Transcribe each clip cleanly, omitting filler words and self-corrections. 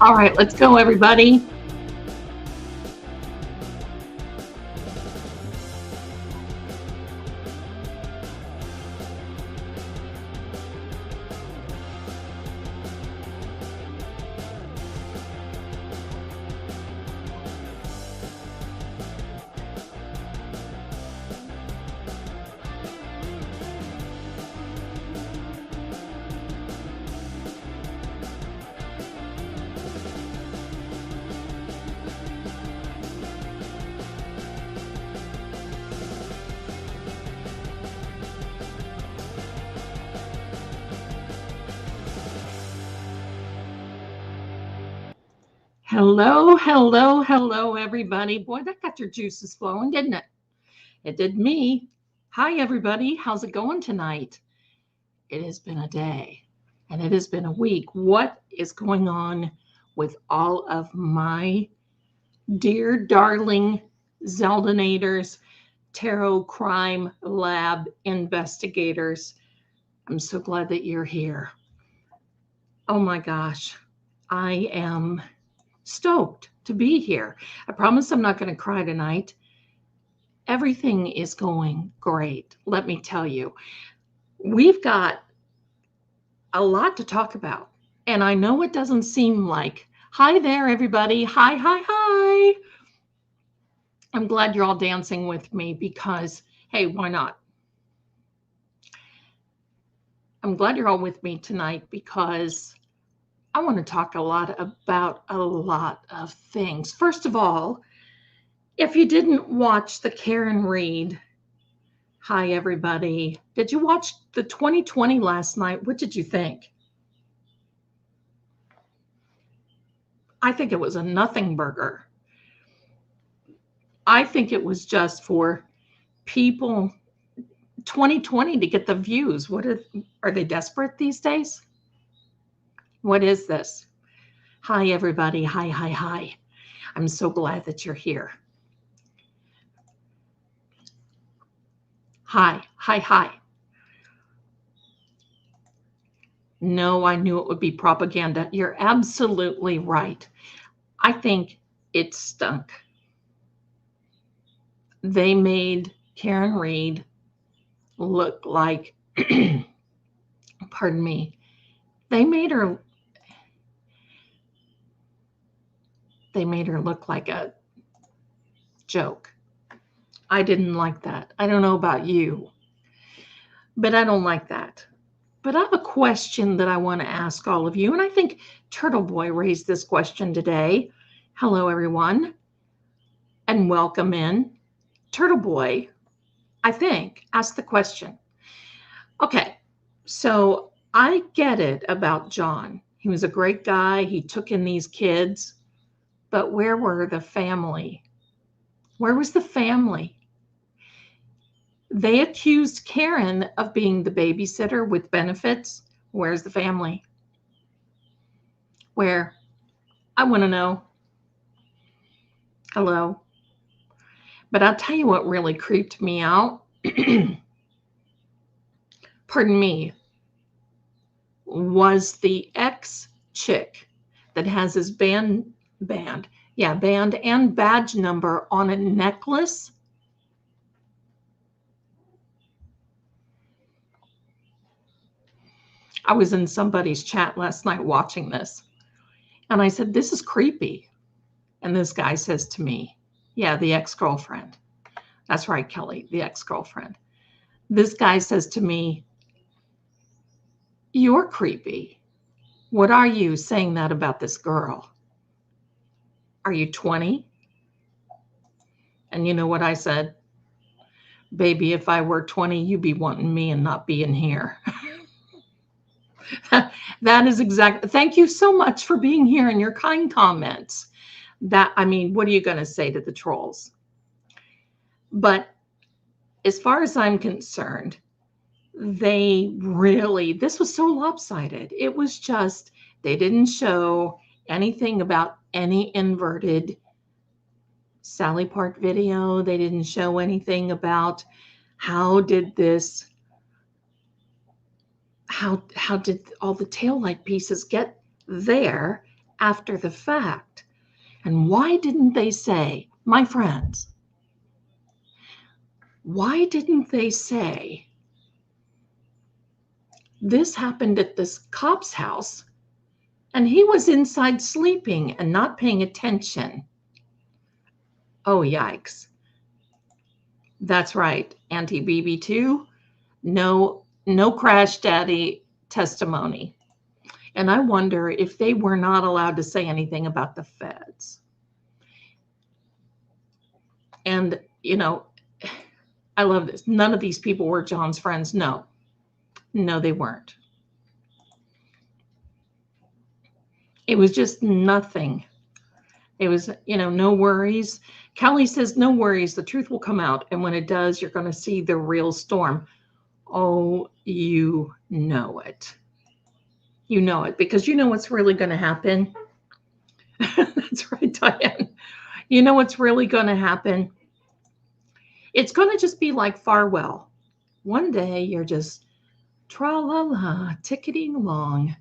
All right, let's go, everybody. Hello, hello, hello, everybody. Boy, that got your juices flowing, didn't it? It did me. Hi, everybody. How's it going tonight? It has been a day and it has been a week. What is going on with all of my dear, darling Zeldanators, Tarot Crime Lab investigators? I'm so glad that you're here. Oh my gosh, I am stoked to be here. I promise I'm not going to cry tonight. Everything is going great. Let me tell you, we've got a lot to talk about. And I know it doesn't seem like, hi there, everybody. Hi, hi, hi. I'm glad you're all dancing with me because, hey, why not? I'm glad you're all with me tonight because I want to talk about a lot of things. First of all, if you didn't watch the Karen Reed, hi everybody. Did you watch the 2020 last night? What did you think? I think it was a nothing burger. I think it was just for people 2020 to get the views. Are they desperate these days? What is this? Hi everybody. Hi, hi, hi. I'm so glad that you're here. Hi, hi, hi. No, I knew it would be propaganda. You're absolutely right. I think it stunk. They made Karen Reed look like, pardon me, they made her look like a joke. I didn't like that. I don't know about you, but I don't like that. But I have a question that I want to ask all of you. And I think Turtle Boy raised this question today. Hello, everyone, and welcome in. Turtle Boy, I think, asked the question. Okay, so I get it about John. He was a great guy. He took in these kids. But where were the family? Where was the family? They accused Karen of being the babysitter with benefits. Where's the family? Where? I want to know. Hello. But I'll tell you what really creeped me out. Pardon me. Was the ex-chick that has his band and badge number on a necklace. I was in somebody's chat last night watching this, and I said, this is creepy. And this guy says to me, yeah, the ex-girlfriend. That's right, Kelly, the ex-girlfriend. This guy says to me, you're creepy. What are you saying that about this girl? Are you 20? And you know what I said? Baby, if I were 20, you'd be wanting me and not being here. That is exactly. Thank you so much for being here and your kind comments. What are you going to say to the trolls? But as far as I'm concerned, this was so lopsided. It was just, they didn't show anything about any inverted Sally Park video. They didn't show anything about how did all the taillight pieces get there after the fact. And why didn't they say, my friends, why didn't they say, this happened at this cop's house and he was inside sleeping and not paying attention? Oh, yikes. That's right. Auntie BB2, no crash daddy testimony. And I wonder if they were not allowed to say anything about the feds. And, you know, I love this. None of these people were John's friends. No, they weren't. It was just nothing. It was, no worries. Kelly says, no worries. The truth will come out. And when it does, you're going to see the real storm. Oh, you know it. You know it because you know what's really going to happen. That's right, Diane. You know what's really going to happen. It's going to just be like Farwell. One day you're just tra-la-la, ticketing along.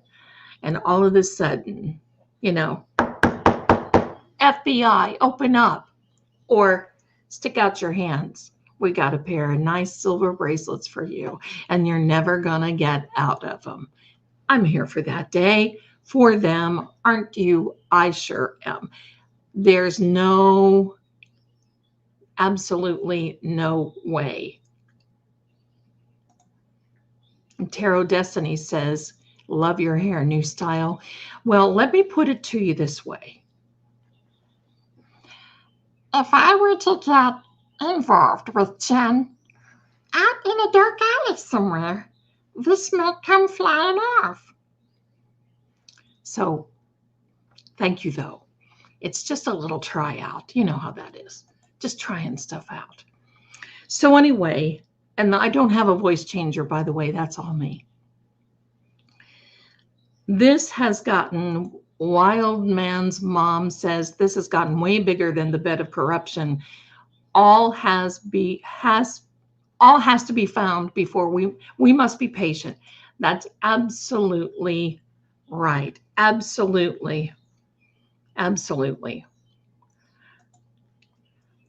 And all of a sudden, FBI, open up. Or stick out your hands. We got a pair of nice silver bracelets for you. And you're never going to get out of them. I'm here for that day. For them, aren't you? I sure am. There's absolutely no way. Tarot Destiny says, love your hair, new style. Well, let me put it to you this way. If I were to get involved with Jen out in a dark alley somewhere, this might come flying off. So, thank you, though. It's just a little tryout. You know how that is. Just trying stuff out. So anyway, and I don't have a voice changer, by the way. That's all me. This has gotten, Wild Man's mom says, this has gotten way bigger than the bed of corruption. All has to be found before we must be patient. That's absolutely right. Absolutely. Absolutely.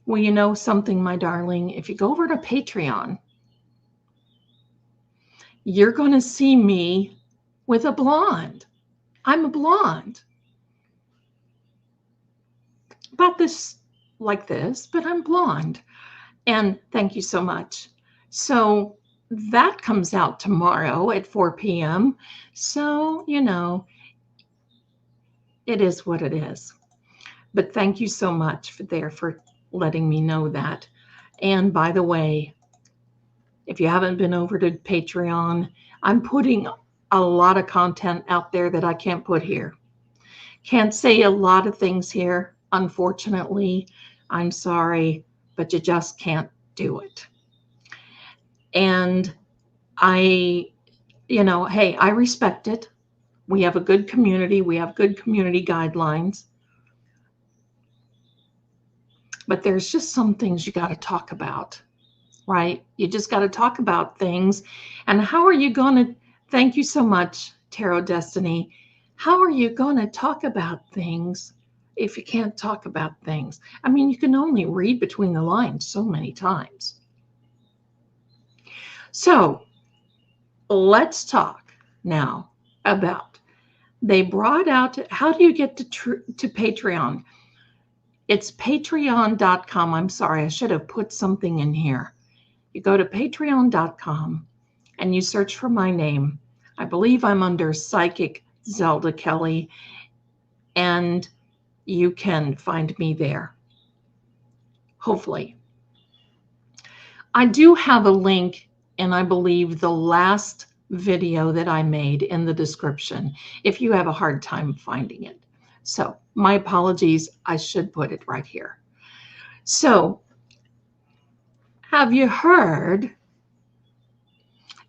Well, you know something, my darling, if you go over to Patreon, you're going to see me with a blonde. I'm a blonde. About this, like this, but I'm blonde. And thank you so much. So that comes out tomorrow at 4 p.m. So, it is what it is. But thank you so much for letting me know that. And by the way, if you haven't been over to Patreon, I'm putting a lot of content out there that I can't put here. Can't say a lot of things here, unfortunately. I'm sorry, but you just can't do it. And hey, I respect it. We have a good community. We have good community guidelines. But there's just some things you got to talk about, right? You just got to talk about things. And how are you going to, thank you so much, Tarot Destiny. How are you going to talk about things if you can't talk about things? I mean, you can only read between the lines so many times. So let's talk now about, they brought out, how do you get to Patreon? It's patreon.com. I'm sorry, I should have put something in here. You go to patreon.com and you search for my name. I believe I'm under Psychic Zelda Kelly, and you can find me there. Hopefully. I do have a link, and I believe the last video that I made in the description, if you have a hard time finding it. So my apologies, I should put it right here. So have you heard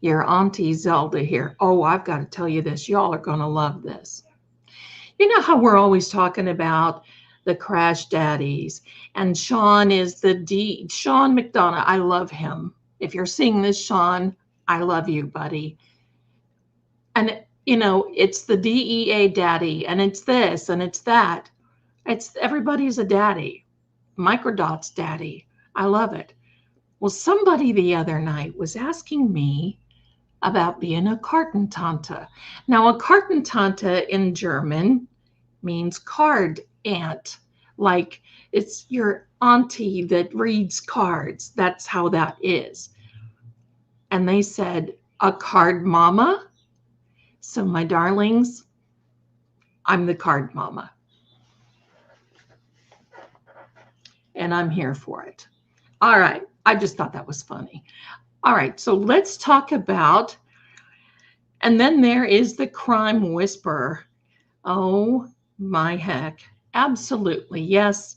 your Auntie Zelda here? Oh, I've got to tell you this. Y'all are going to love this. You know how we're always talking about the crash daddies, and Sean is Sean McDonough. I love him. If you're seeing this, Sean, I love you, buddy. And it's the DEA daddy, and it's this, and it's that. Everybody's a daddy. Microdot's daddy. I love it. Well, somebody the other night was asking me about being a Kartentante. Now, a Kartentante in German means card aunt. Like, it's your auntie that reads cards. That's how that is. And they said, a card mama? So, my darlings, I'm the card mama. And I'm here for it. All right. I just thought that was funny. All right. So let's talk about, and then there is the crime whisperer. Oh my heck. Absolutely. Yes.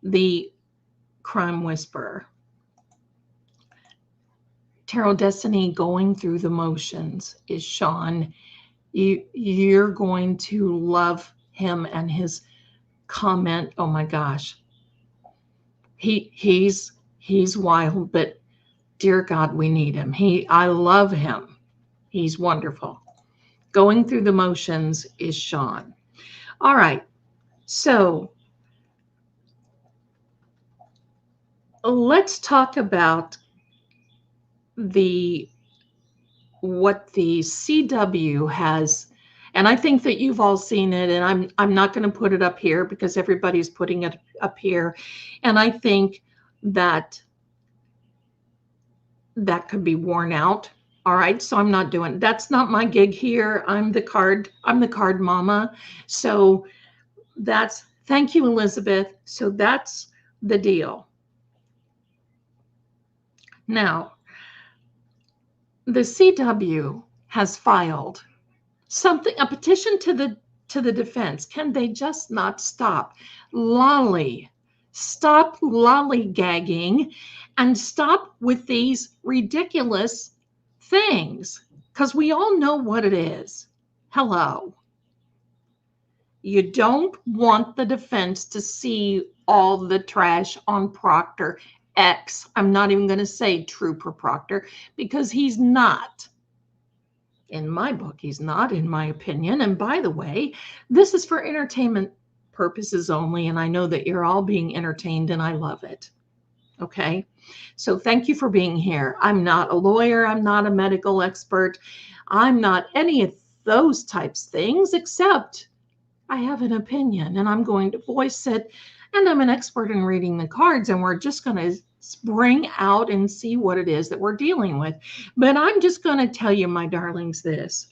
The crime whisperer. Tarot Destiny going through the motions is Sean. You're going to love him and his comment. Oh my gosh. He's wild, but dear God, we need him. I love him. He's wonderful. Going through the motions is Sean. All right. So let's talk about what the CW has. And I think that you've all seen it, and I'm not going to put it up here because everybody's putting it up here. And I think that could be worn out. All right. So I'm not doing, that's not my gig here. I'm the card mama. So thank you, Elizabeth. So that's the deal. Now, the CW has filed a petition to the defense. Can they just not stop? Stop lollygagging and stop with these ridiculous things, because we all know what it is. Hello. You don't want the defense to see all the trash on Proctor X. I'm not even going to say Trooper Proctor, because he's not. In my book, he's not, in my opinion. And by the way, this is for entertainment purposes only, and I know that you're all being entertained, and I love it. Okay? So thank you for being here. I'm not a lawyer. I'm not a medical expert. I'm not any of those types of things, except I have an opinion, and I'm going to voice it, and I'm an expert in reading the cards, and we're just going to bring out and see what it is that we're dealing with. But I'm just going to tell you, my darlings, this.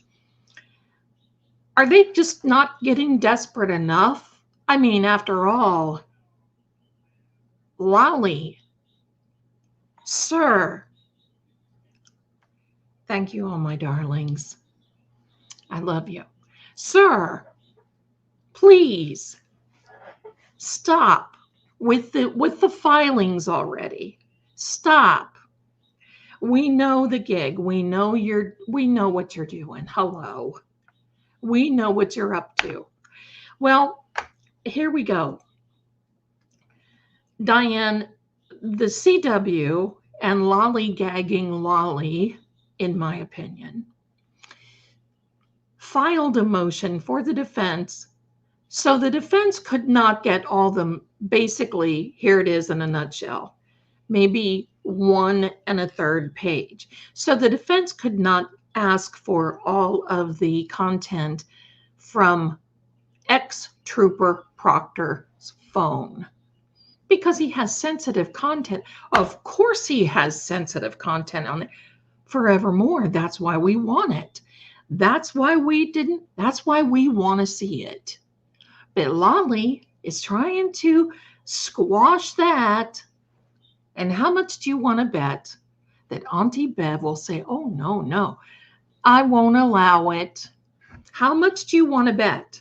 Are they just not getting desperate enough? I mean, after all, Lolly, sir. Thank you, all my darlings. I love you. Sir, please stop with the filings already. Stop. We know the gig. We know what you're doing. Hello. We know what you're up to. Well, here we go. Diane, the CW and lollygagging Lolly, in my opinion, filed a motion for the defense. So the defense could not get all them. Basically, here it is in a nutshell, maybe 1 1/3 page. So the defense could not ask for all of the content from ex-Trooper Proctor's phone because he has sensitive content. Of course he has sensitive content on it forevermore. That's why we want it. That's why we want to see it. But Lolly is trying to squash that. And how much do you want to bet that Auntie Bev will say, oh, no, I won't allow it? How much do you want to bet?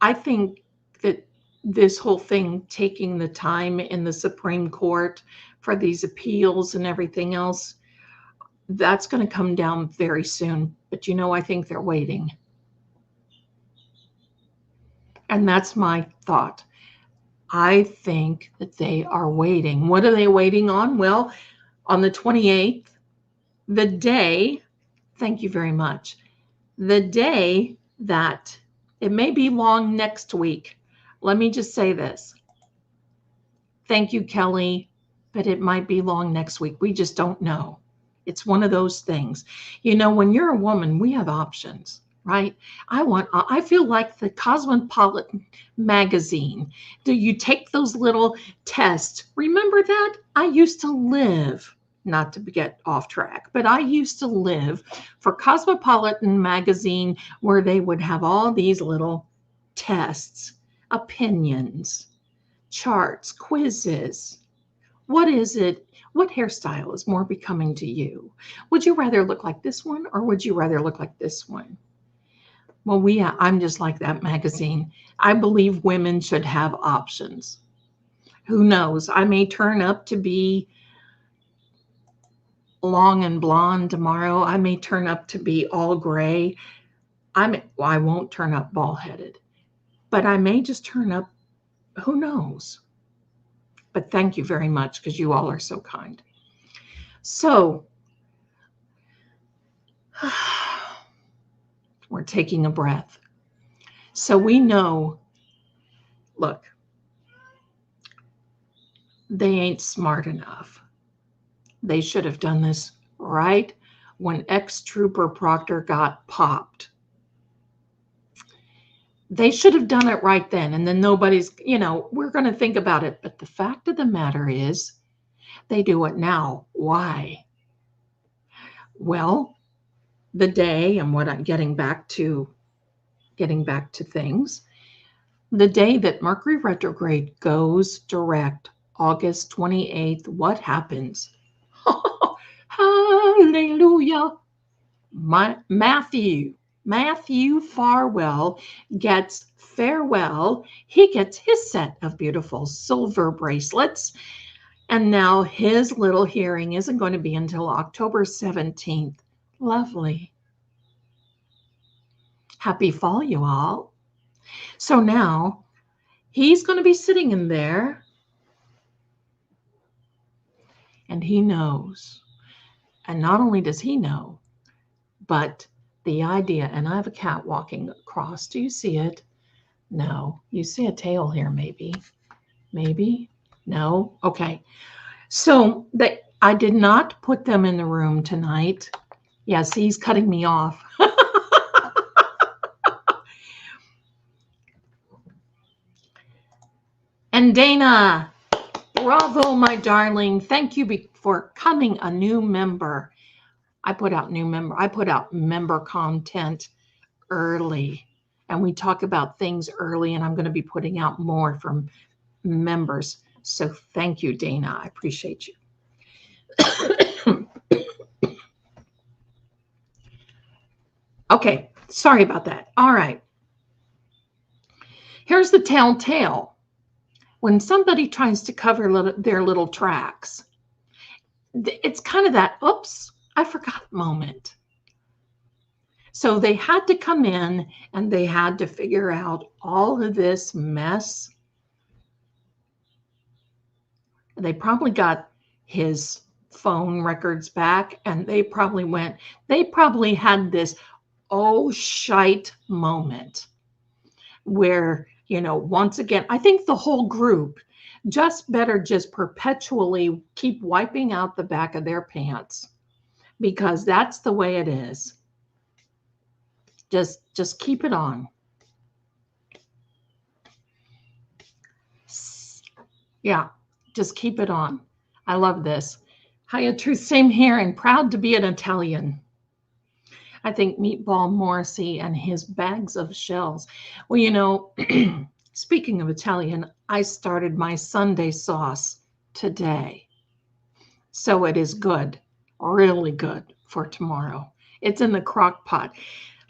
I think that this whole thing taking the time in the Supreme Court for these appeals and everything else, that's going to come down very soon. But I think they're waiting. And that's my thought. I think that they are waiting. What are they waiting on? Well, on the 28th, The day, thank you very much. The day that it may be long next week. Let me just say this. Thank you, Kelly, but it might be long next week. We just don't know. It's one of those things. You know, when you're a woman, we have options, right? I feel like the Cosmopolitan magazine. Do you take those little tests? Remember that? I used to live, not to get off track, but I used to live for Cosmopolitan magazine where they would have all these little tests, opinions, charts, quizzes. What is it? What hairstyle is more becoming to you? Would you rather look like this one or would you rather look like this one? Well, I'm just like that magazine. I believe women should have options. Who knows? I may turn up to be long and blonde tomorrow. I may turn up to be all gray. I won't turn up bald-headed, but I may just turn up. Who knows? But thank you very much because you all are so kind. So we're taking a breath. So we know, look, they ain't smart enough. They should have done this right when ex-trooper Proctor got popped. They should have done it right then. And then nobody's, we're going to think about it. But the fact of the matter is they do it now. Why? Well, the day, and what I'm getting back to things, the day that Mercury retrograde goes direct, August 28th, what happens? Hallelujah. Matthew Farwell gets farewell. He gets his set of beautiful silver bracelets. And now his little hearing isn't going to be until October 17th. Lovely. Happy fall, you all. So now he's going to be sitting in there and he knows. And not only does he know, but the idea, and I have a cat walking across. Do you see it? No. You see a tail here, maybe. Maybe? No? Okay. So I did not put them in the room tonight. Yes, he's cutting me off. And Dana, bravo, my darling. Thank you for coming a new member. I put out member content early, and we talk about things early, and I'm going to be putting out more from members. So thank you, Dana. I appreciate you. Okay, sorry about that. All right. Here's the telltale. When somebody tries to cover their little tracks, it's kind of that, oops, I forgot moment. So they had to come in and they had to figure out all of this mess. They probably got his phone records back and they probably had this oh shite moment where, once again, I think the whole group better perpetually keep wiping out the back of their pants, because that's the way it is. Just keep it on. Yeah, just keep it on. I love this. Hiya, truth, same here, and proud to be an Italian. I think Meatball Morrissey and his bags of shells. Well, speaking of Italian, I started my Sunday sauce today. So it is good, really good for tomorrow. It's in the crock pot.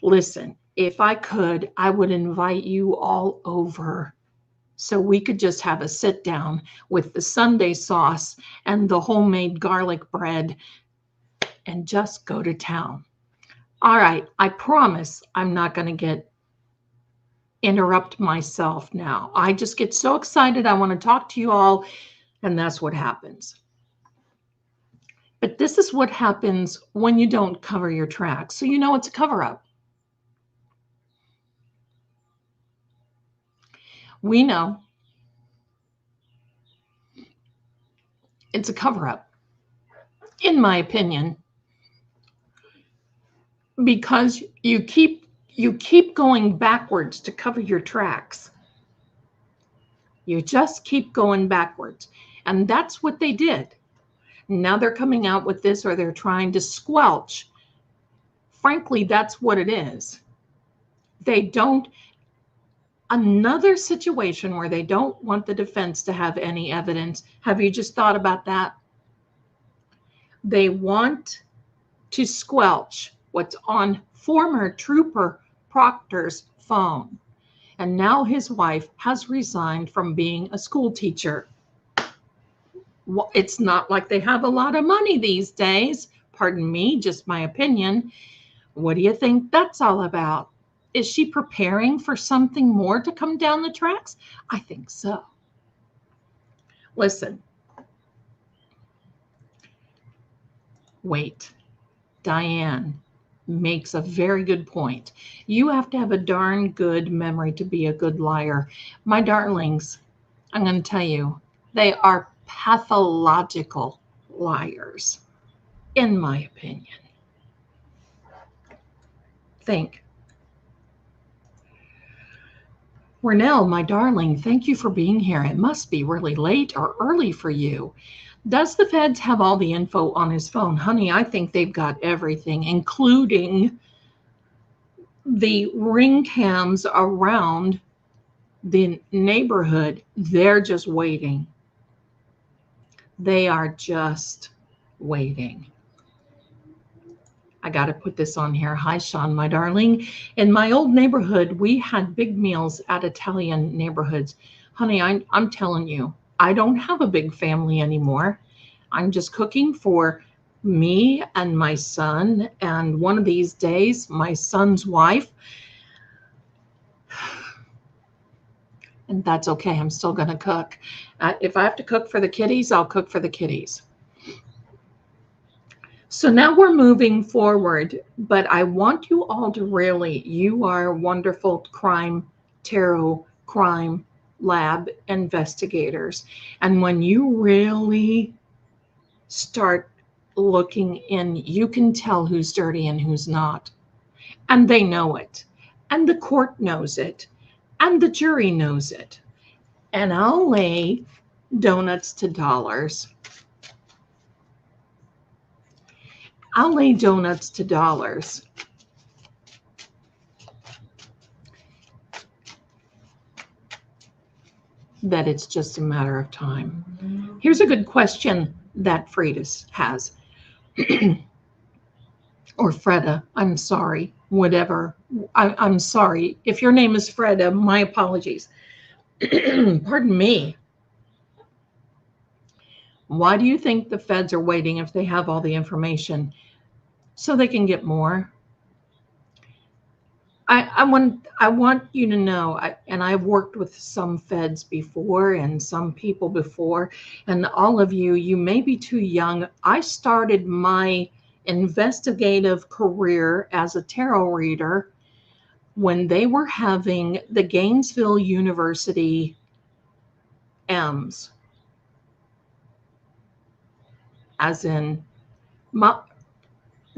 Listen, if I could, I would invite you all over so we could just have a sit down with the Sunday sauce and the homemade garlic bread and just go to town. All right, I promise I'm not going to interrupt myself now. I just get so excited. I want to talk to you all, and that's what happens. But this is what happens when you don't cover your tracks. So you know it's a cover-up. We know it's a cover-up, in my opinion, because you keep going backwards to cover your tracks. You just keep going backwards. And that's what they did. Now they're coming out with this, or they're trying to squelch. Frankly, that's what it is. They don't, another situation where they don't want the defense to have any evidence. Have you just thought about that? They want to squelch what's on former trooper Proctor's phone. And now his wife has resigned from being a school teacher. Well, it's not like they have a lot of money these days. Pardon me, just my opinion. What do you think that's all about? Is she preparing for something more to come down the tracks? I think so. Listen. Wait. Diane makes a very good point. You have to have a darn good memory to be a good liar. My darlings, I'm going to tell you, they are pathological liars, in my opinion. Think. Renelle, my darling, thank you for being here. It must be really late or early for you. Does the feds have all the info on his phone? Honey, I think they've got everything, including the ring cams around the neighborhood. They're just waiting. They are just waiting. I got to put this on here. Hi, Sean, my darling. In my old neighborhood, we had big meals at Italian neighborhoods. Honey, I'm telling you, I don't have a big family anymore. I'm just cooking for me and my son. And one of these days, my son's wife. And that's okay. I'm still going to cook. If I have to cook for the kiddies, I'll cook for the kiddies. So now we're moving forward, but I want you all to really, you are wonderful tarot crime lab investigators. And when you really start looking in, you can tell who's dirty and who's not. And they know it. And the court knows it. And the jury knows it. And I'll lay donuts to dollars. I'll lay donuts to dollars that it's just a matter of time. Here's a good question that Frida's has. Or Freda, I'm sorry, whatever. I'm sorry. If your name is Freda, my apologies. Pardon me. Why do you think the feds are waiting if they have all the information? So they can get more. I want you to know, and I've worked with some feds before and some people before, and all of you, you may be too young. I started my investigative career as a tarot reader when they were having the Gainesville University M's, as in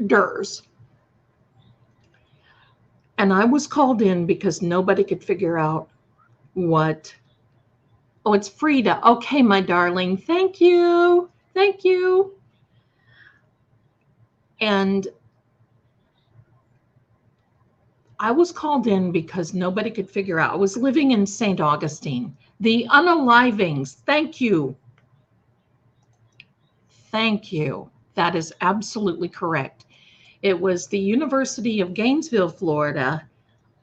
DERS. And I was called in because nobody could figure out what. Oh, it's Frida. Okay, my darling. Thank you. Thank you. And I was called in because nobody could figure out. I was living in St. Augustine. The unalivings. Thank you. Thank you. That is absolutely correct. It was the University of Gainesville, Florida,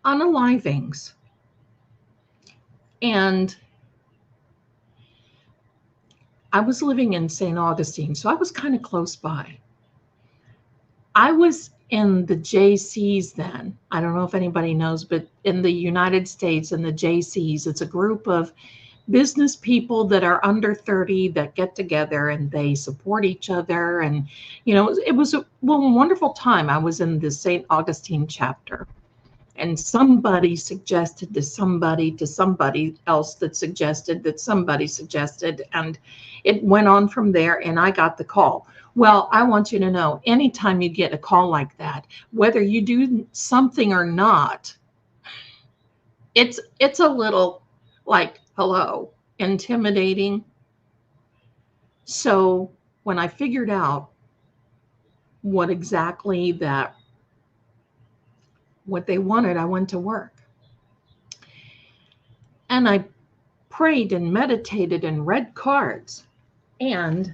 unalivings. And I was living in St. Augustine, so I was kind of close by. I was in the JCs then. I don't know if anybody knows, but in the United States, in the JCs, it's a group of business people that are under 30 that get together and they support each other. And, it was a wonderful time. I was in the St. Augustine chapter, and somebody suggested to somebody else that somebody suggested, and it went on from there, and I got the call. Well, I want you to know, anytime you get a call like that, whether you do something or not, it's a little like, hello, intimidating. So when I figured out what they wanted, I went to work. And I prayed and meditated and read cards. And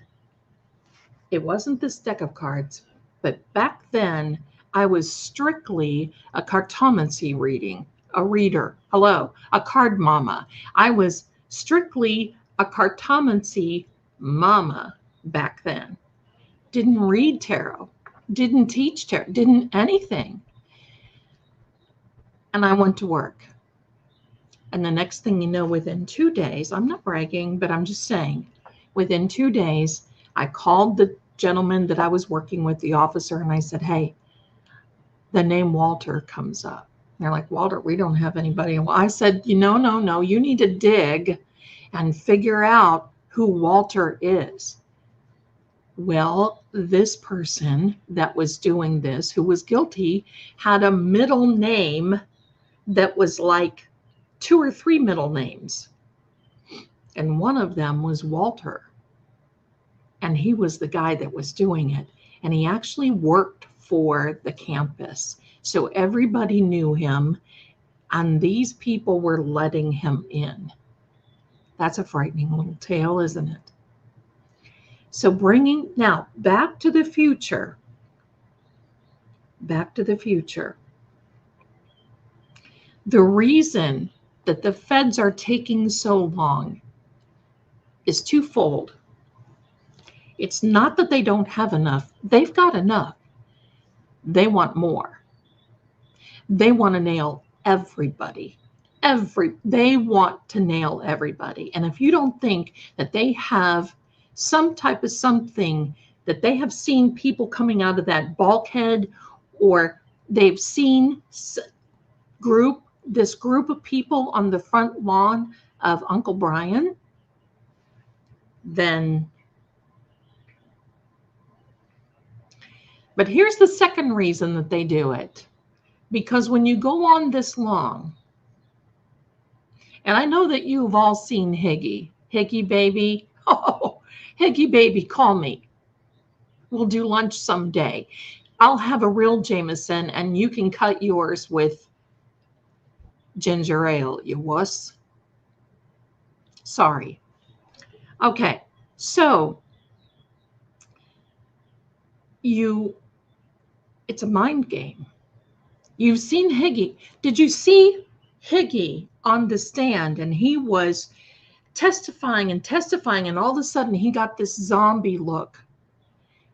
it wasn't this deck of cards, but back then I was strictly a cartomancy reader. Hello, a card mama. I was strictly a cartomancy mama back then. Didn't read tarot, didn't teach tarot, didn't anything. And I went to work. And the next thing you know, within 2 days, I'm not bragging, but I'm just saying, within 2 days, I called the gentleman that I was working with, the officer, and I said, hey, the name Walter comes up. And they're like, Walter, we don't have anybody. Well, I said, no, you need to dig and figure out who Walter is. Well, this person that was doing this, who was guilty, had a middle name that was like 2 or 3 middle names. And one of them was Walter. And he was the guy that was doing it. And he actually worked for the campus. So everybody knew him. And these people were letting him in. That's a frightening little tale, isn't it? So now back to the future. Back to the future. The reason that the feds are taking so long is twofold. It's not that they don't have enough. They've got enough. They want more. They want to nail everybody. They want to nail everybody. And if you don't think that they have some type of something, that they have seen people coming out of that bulkhead, or they've seen this group of people on the front lawn of Uncle Brian, then. But here's the second reason that they do it. Because when you go on this long, and I know that you've all seen Higgy baby. Oh, Higgy baby, call me. We'll do lunch someday. I'll have a real Jameson and you can cut yours with ginger ale, you wuss. Sorry. Okay, so it's a mind game. You've seen Higgy. Did you see Higgy on the stand? And he was testifying, and all of a sudden he got this zombie look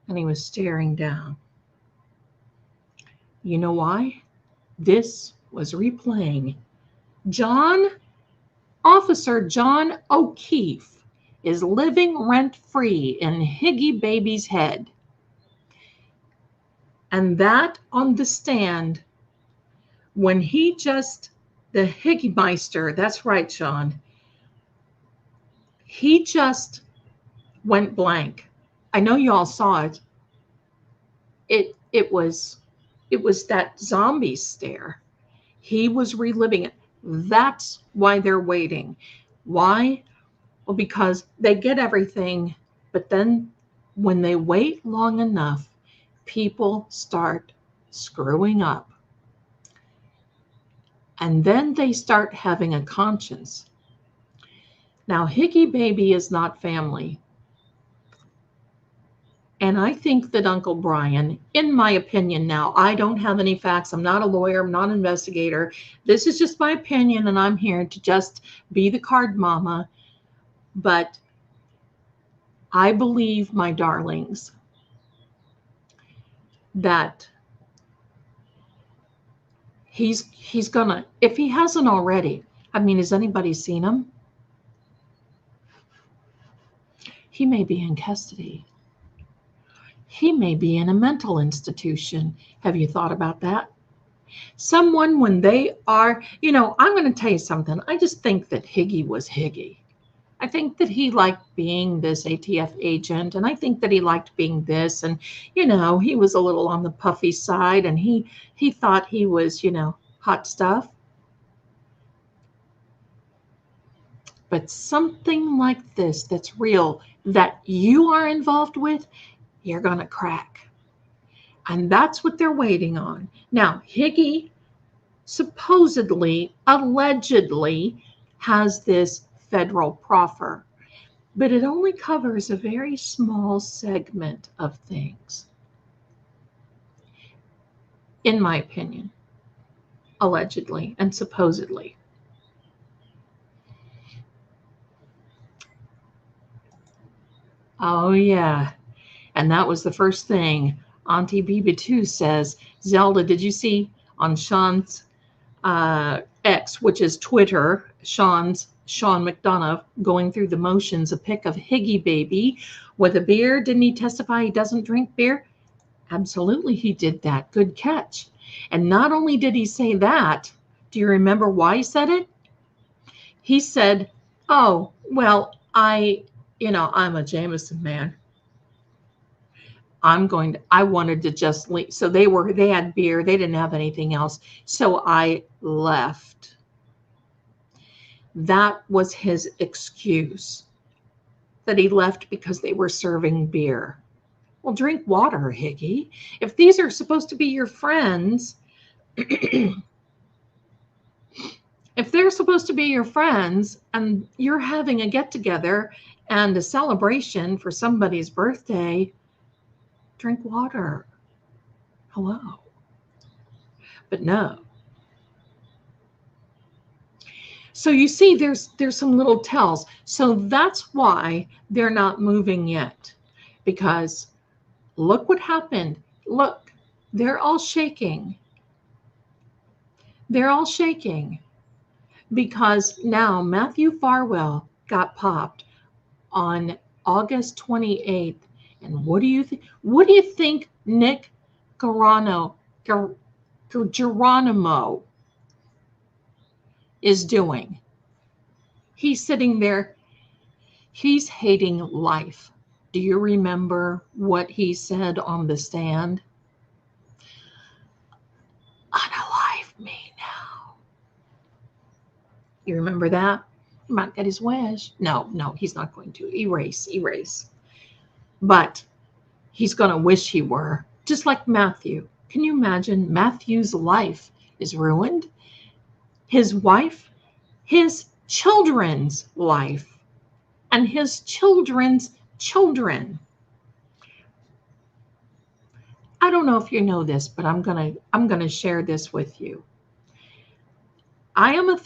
and he was staring down. You know why? This was replaying. Officer John O'Keefe is living rent-free in Higgy baby's head. And that on the stand, when the Higgymeister, that's right, Sean, he just went blank. I know you all saw it. It was that zombie stare. He was reliving it. That's why they're waiting. Why? Well, because they get everything, but then when they wait long enough, people start screwing up. And then they start having a conscience. Now, Higgy baby is not family. And I think that Uncle Brian, in my opinion now, I don't have any facts. I'm not a lawyer. I'm not an investigator. This is just my opinion, and I'm here to just be the card mama. But I believe, my darlings, that he's gonna, if he hasn't already, I mean, has anybody seen him? he may be in custody. He may be in a mental institution. Have you thought about that? Someone, when they are, I'm going to tell you something. I just think that Higgy was Higgy. I think that he liked being this ATF agent, and I think that he liked being this, and he was a little on the puffy side, and he thought he was, hot stuff. But something like this that's real, that you are involved with, you're going to crack. And that's what they're waiting on. Now, Higgy supposedly, allegedly, has this federal proffer, but it only covers a very small segment of things, in my opinion, allegedly and supposedly. Oh, yeah. And that was the first thing Auntie BB2 says. Zelda, did you see on Sean's X, which is Twitter, Sean McDonough going through the motions, a pic of Higgy baby with a beer? Didn't he testify he doesn't drink beer? Absolutely, he did that. Good catch. And not only did he say that, do you remember why he said it? He said, oh, well, I'm a Jameson man. I wanted to just leave. So they had beer. They didn't have anything else. So I left. That was his excuse, that he left because they were serving beer. Well, drink water, Higgy. If these are supposed to be your friends, if they're supposed to be your friends and you're having a get-together and a celebration for somebody's birthday, drink water. Hello. But no. So you see, there's some little tells. So that's why they're not moving yet, because look what happened. Look, they're all shaking. They're all shaking because now Matthew Farwell got popped on August 28th. And what do you think? What do you think Nick Geronimo is doing? He's sitting there. He's hating life. Do you remember what he said on the stand? Unalive me now. You remember that? He might get his wish. No, he's not going to. Erase. But he's going to wish he were. Just like Matthew. Can you imagine? Matthew's life is ruined. His wife, his children's life, and his children's children. I don't know if you know this, but I'm gonna share this with you. I am a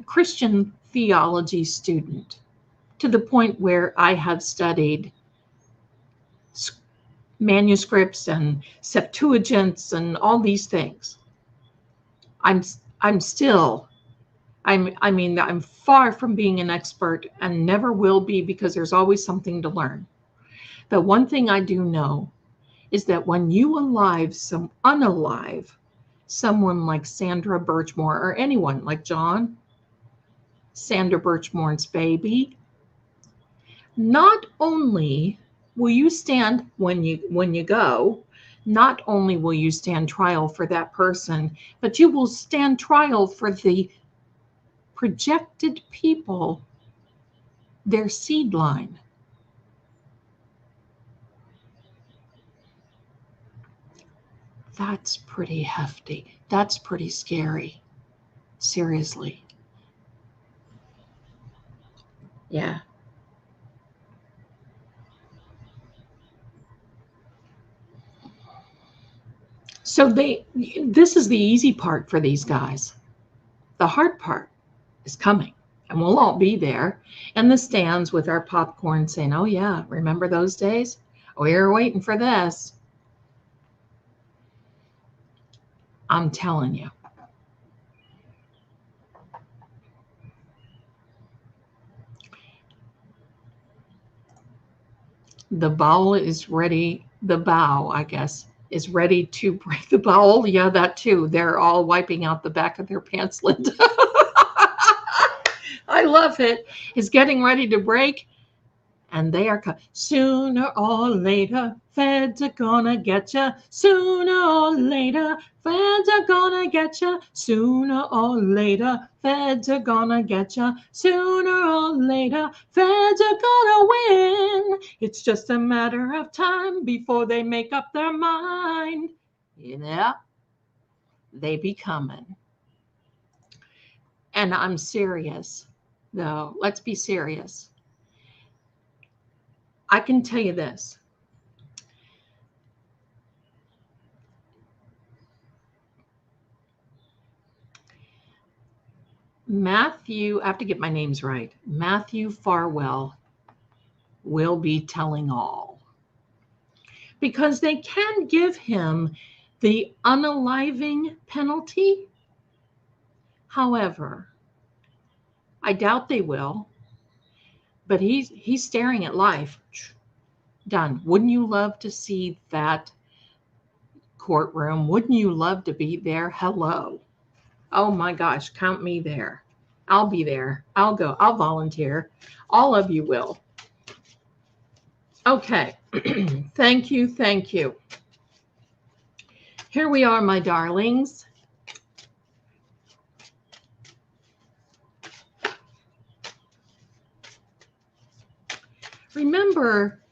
Christian theology student, to the point where I have studied manuscripts and Septuagints and all these things. I'm far from being an expert and never will be, because there's always something to learn. The one thing I do know is that when you unalive someone like Sandra Birchmore, or anyone like John, Sandra Birchmore's baby, not only will you stand when you go, not only will you stand trial for that person, but you will stand trial for the projected people, their seed line. That's pretty hefty. That's pretty scary. Seriously. Yeah. So this is the easy part for these guys. The hard part is coming, and we'll all be there in the stands with our popcorn saying, oh yeah, remember those days? We were waiting for this. I'm telling you. The bowel is ready. The bow, I guess, is ready to break the bowel. Yeah, that too. They're all wiping out the back of their pants, Linda. I love it. Is getting ready to break. And they are sooner or later, feds are gonna get ya. Sooner or later, feds are gonna get ya. Sooner or later, feds are gonna get ya. Sooner or later, feds are gonna win. It's just a matter of time before they make up their mind. Yeah, they be coming. And I'm serious, though. Let's be serious. I can tell you this. Matthew, I have to get my names right. Matthew Farwell will be telling all. Because they can give him the unaliving penalty. However, I doubt they will. But he's staring at life. Done. Wouldn't you love to see that courtroom? Wouldn't you love to be there? Hello. Oh my gosh, count me there. I'll be there. I'll go. I'll volunteer. All of you will. Okay. Thank you. Thank you. Here we are, my darlings. Remember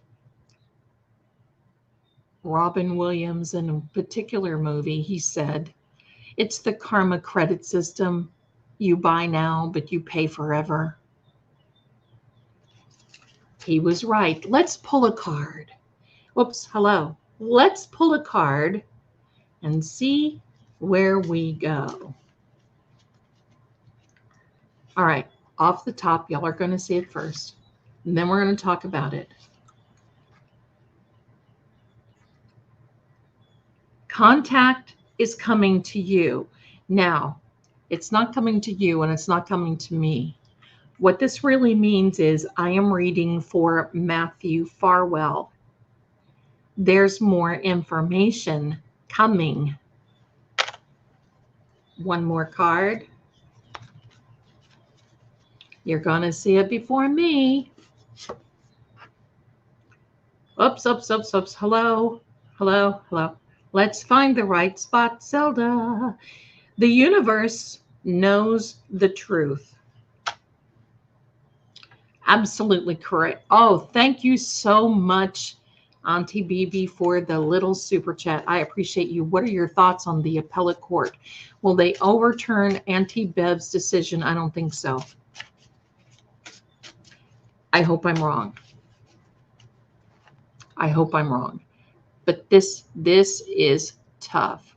Robin Williams in a particular movie, he said, it's the karma credit system. You buy now, but you pay forever. He was right. Let's pull a card. Whoops, hello. Let's pull a card and see where we go. All right, off the top, y'all are going to see it first, and then we're going to talk about it. Contact is coming to you. Now, it's not coming to you and it's not coming to me. What this really means is I am reading for Matthew Farwell. There's more information coming. One more card. You're going to see it before me. Oops, oops, oops, oops. Hello, hello, hello. Let's find the right spot, Zelda. The universe knows the truth. Absolutely correct. Oh, thank you so much, Auntie BB, for the little super chat. I appreciate you. What are your thoughts on the appellate court? Will they overturn Auntie Bev's decision? I don't think so. I hope I'm wrong. I hope I'm wrong. But this is tough.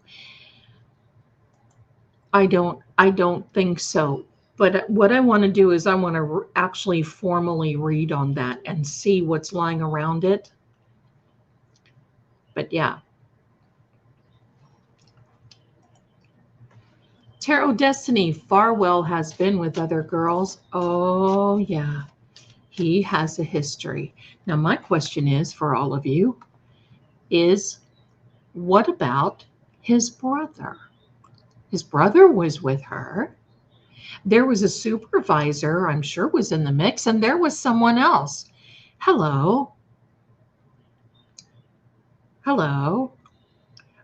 I don't think so. But what I want to do is I want to actually formally read on that and see what's lying around it. But yeah. Tarot Destiny, Farwell has been with other girls. Oh, yeah. He has a history. Now, my question is for all of you is, what about his brother? His brother was with her. There was a supervisor, I'm sure, was in the mix, and there was someone else. Hello. Hello.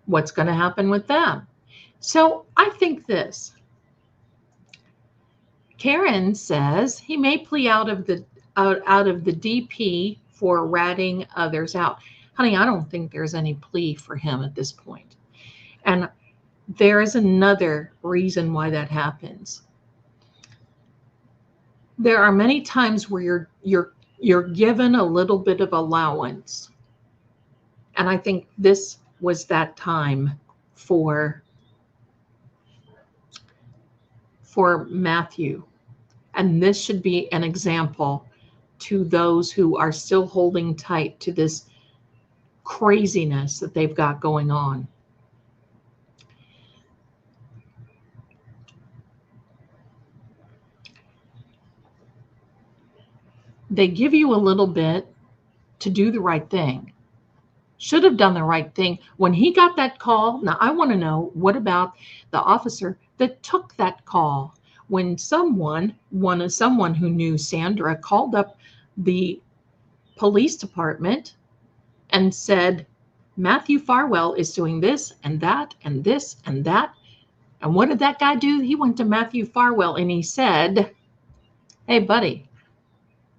What's going to happen with them? So I think this. Karen says he may plea out of the DP for ratting others out. Honey, I don't think there's any plea for him at this point. And there is another reason why that happens. There are many times where you're given a little bit of allowance. And I think this was that time for Matthew. And this should be an example to those who are still holding tight to this craziness that they've got going on. They give you a little bit to do the right thing. Should have done the right thing. When he got that call, now I want to know, what about the officer that took that call? When someone who knew Sandra called up the police department and said, Matthew Farwell is doing this and that and this and that. And what did that guy do? He went to Matthew Farwell and he said, hey, buddy,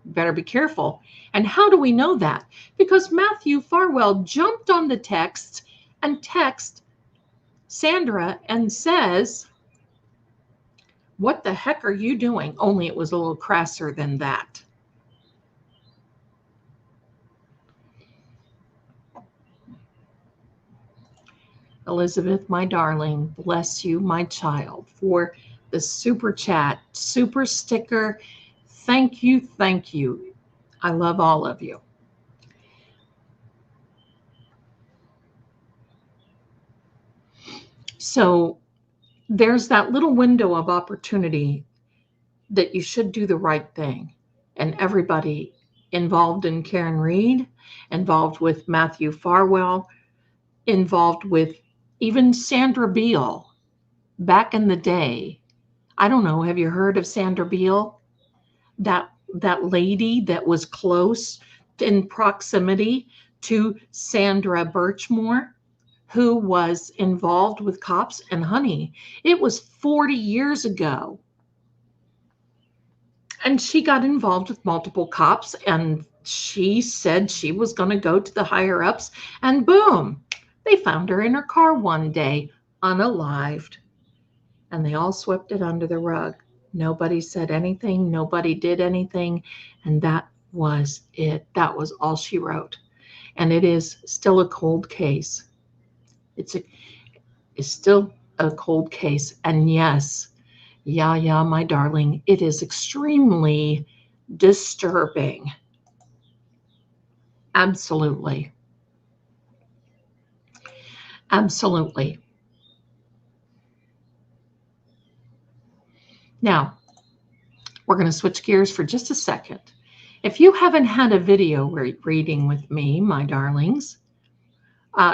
better be careful. And how do we know that? Because Matthew Farwell jumped on the text and texted Sandra and says, what the heck are you doing? Only it was a little crasser than that. Elizabeth, my darling, bless you, my child, for the super chat, super sticker. Thank you, thank you. I love all of you. So there's that little window of opportunity that you should do the right thing. And everybody involved in Karen Reed, involved with Matthew Farwell, involved with even Sandra Beal back in the day. I don't know, have you heard of Sandra Beal? That lady that was close in proximity to Sandra Birchmore, who was involved with cops. And honey, it was 40 years ago. And she got involved with multiple cops, and she said she was going to go to the higher ups, and boom, they found her in her car one day, unalived. And they all swept it under the rug. Nobody said anything. Nobody did anything. And that was it. That was all she wrote. And it is still a cold case. It's still a cold case. And yes, yeah, my darling, it is extremely disturbing. Absolutely. Absolutely. Now, we're going to switch gears for just a second. If you haven't had a video reading with me, my darlings,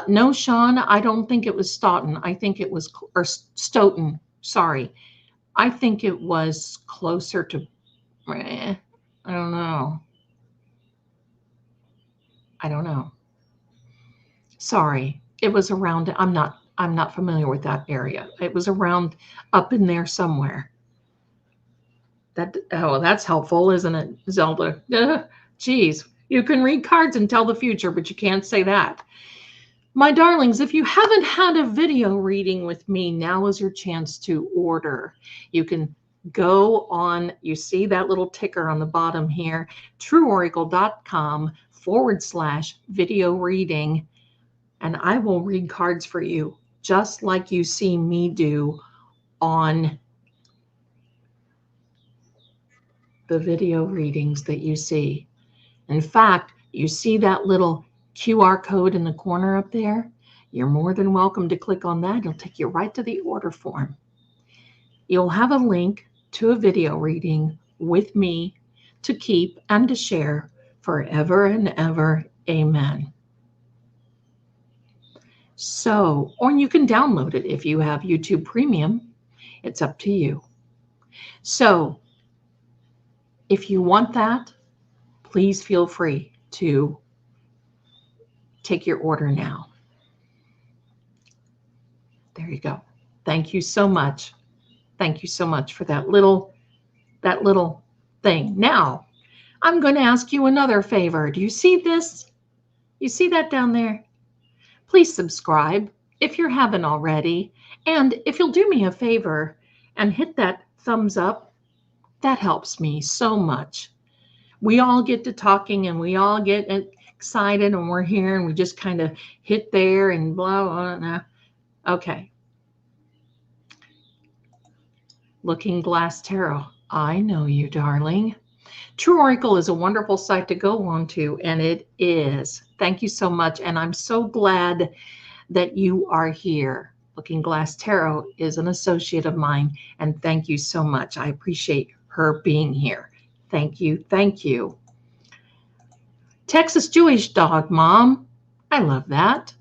no, Sean, I don't think it was Stoughton. I think it was, or Stoughton, sorry. I think it was closer to, I don't know. Sorry, it was around, I'm not familiar with that area. It was around up in there somewhere. That's helpful, isn't it, Zelda? Geez, you can read cards and tell the future, but you can't say that. My darlings, if you haven't had a video reading with me, now is your chance to order. You can go on, you see that little ticker on the bottom here, trueoracle.com/video reading, and I will read cards for you, just like you see me do on the video readings that you see. In fact, you see that little QR code in the corner up there? You're more than welcome to click on that. It'll take you right to the order form. You'll have a link to a video reading with me to keep and to share forever and ever. Amen. So, or you can download it if you have YouTube Premium. It's up to you. So, if you want that, please feel free to take your order now. There you go. Thank you so much. Thank you so much for that little thing. Now, I'm going to ask you another favor. Do you see this? You see that down there? Please subscribe if you haven't already. And if you'll do me a favor and hit that thumbs up, that helps me so much. We all get to talking and we all get excited and we're here and we just kind of hit there and blah, blah, blah. Okay. Looking Glass Tarot. I know you, darling. True Oracle is a wonderful site to go on to, and it is. Thank you so much. And I'm so glad that you are here. Looking Glass Tarot is an associate of mine, and thank you so much. I appreciate her being here. Thank you. Thank you. Texas Jewish dog, Mom. I love that.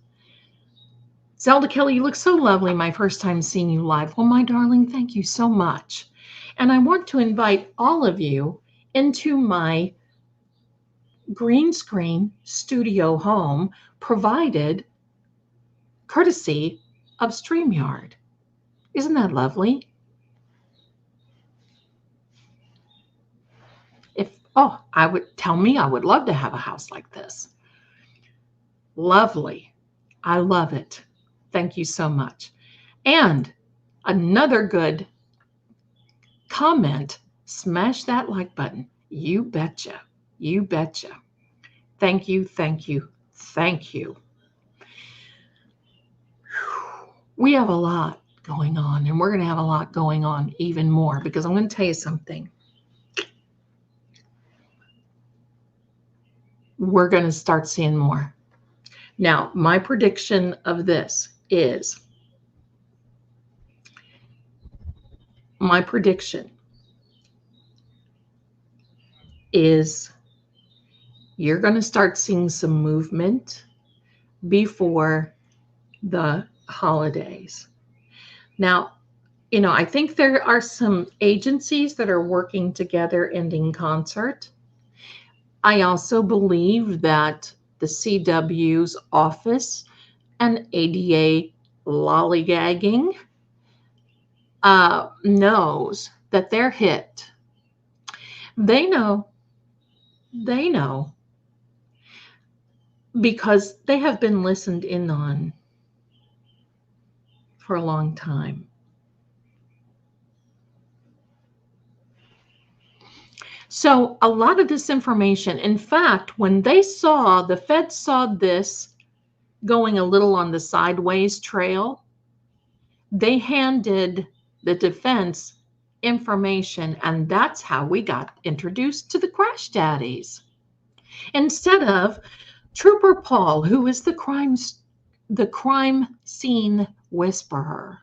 Zelda Kelly, you look so lovely my first time seeing you live. Well, my darling, thank you so much. And I want to invite all of you into my green screen studio home provided courtesy of StreamYard. Isn't that lovely? I would love to have a house like this. Lovely. I love it. Thank you so much. And another good comment, smash that like button. You betcha. You betcha. Thank you, thank you, thank you. We have a lot going on, and we're going to have a lot going on even more, because I'm going to tell you something. We're going to start seeing more. Now, my prediction of this is, you're going to start seeing some movement before the holidays. Now, I think there are some agencies that are working together and in concert. I also believe that the CW's office and ADA lollygagging knows that they're hit. They know, because they have been listened in on for a long time. So a lot of this information, in fact, when the Fed saw this going a little on the sideways trail, they handed the defense information, and that's how we got introduced to the crash daddies. Instead of Trooper Paul, who is the crime scene whisperer.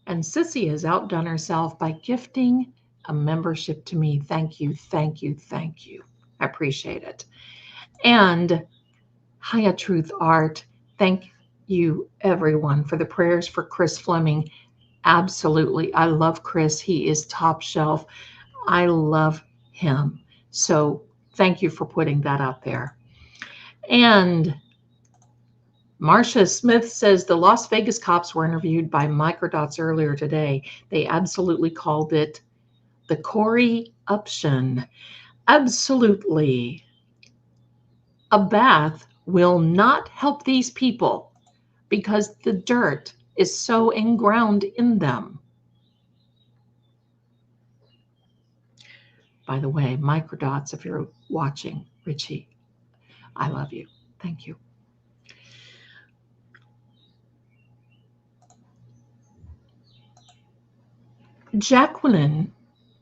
And Sissy has outdone herself by gifting a membership to me. Thank you, thank you, thank you. I appreciate it. And Haya Truth Art, thank you, everyone, for the prayers for Chris Fleming. Absolutely. I love Chris. He is top shelf. I love him. So thank you for putting that out there. And Marcia Smith says the Las Vegas cops were interviewed by Microdots earlier today. They absolutely called it the Corey Uption. Absolutely. A bath will not help these people because the dirt is so enground in them. By the way, Microdots, if you're watching, Richie, I love you. Thank you. Jacqueline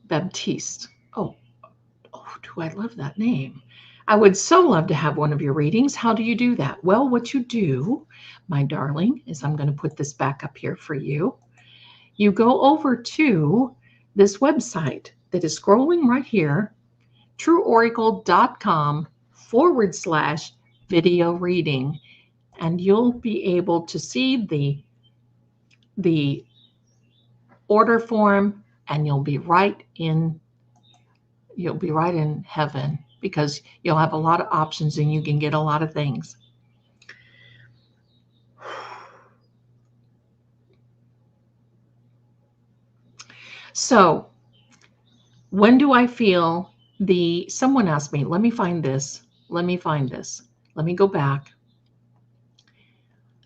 Baptiste. Oh, do I love that name? I would so love to have one of your readings. How do you do that? Well, what you do, my darling, is I'm going to put this back up here for you. You go over to this website that is scrolling right here, trueoracle.com/video reading, and you'll be able to see the order form, and you'll be right in heaven, because you'll have a lot of options and you can get a lot of things. So when do I feel someone asked me, let me find this. Let me go back.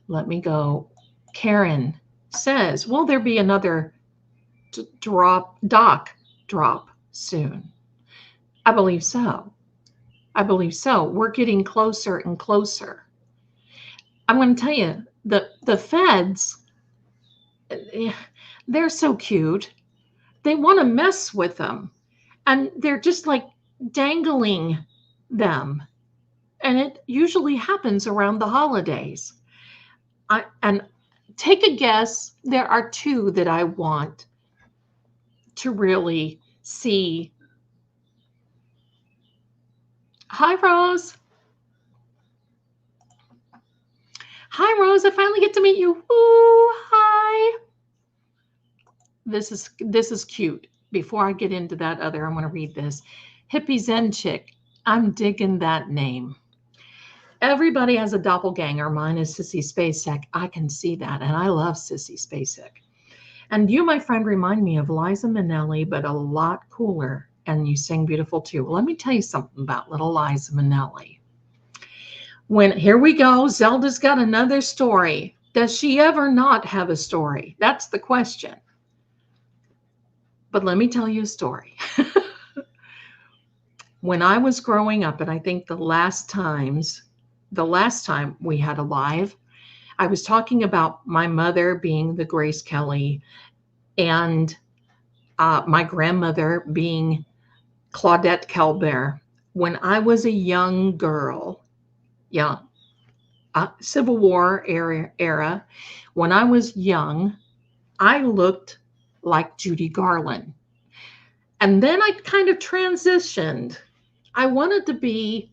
Let me go. Karen says, will there be another doc drop soon? I believe so. We're getting closer and closer. I'm going to tell you, the feds, they're so cute. They want to mess with them, and they're just like dangling them. And it usually happens around the holidays. And take a guess, there are two that I want to really see Hi, Rose. Hi, Rose. I finally get to meet you. Ooh, hi. This is cute. Before I get into that other, I'm going to read this. Hippie Zen Chick. I'm digging that name. Everybody has a doppelganger. Mine is Sissy Spacek. I can see that, and I love Sissy Spacek. And you, my friend, remind me of Liza Minnelli, but a lot cooler. And you sing beautiful too. Well, let me tell you something about little Liza Minnelli. Here we go, Zelda's got another story. Does she ever not have a story? That's the question. But let me tell you a story. When I was growing up, and I think the last time we had a live, I was talking about my mother being the Grace Kelly and my grandmother being Claudette Kelbear. When I was a young girl, Civil War era, when I was young, I looked like Judy Garland. And then I kind of transitioned. I wanted to be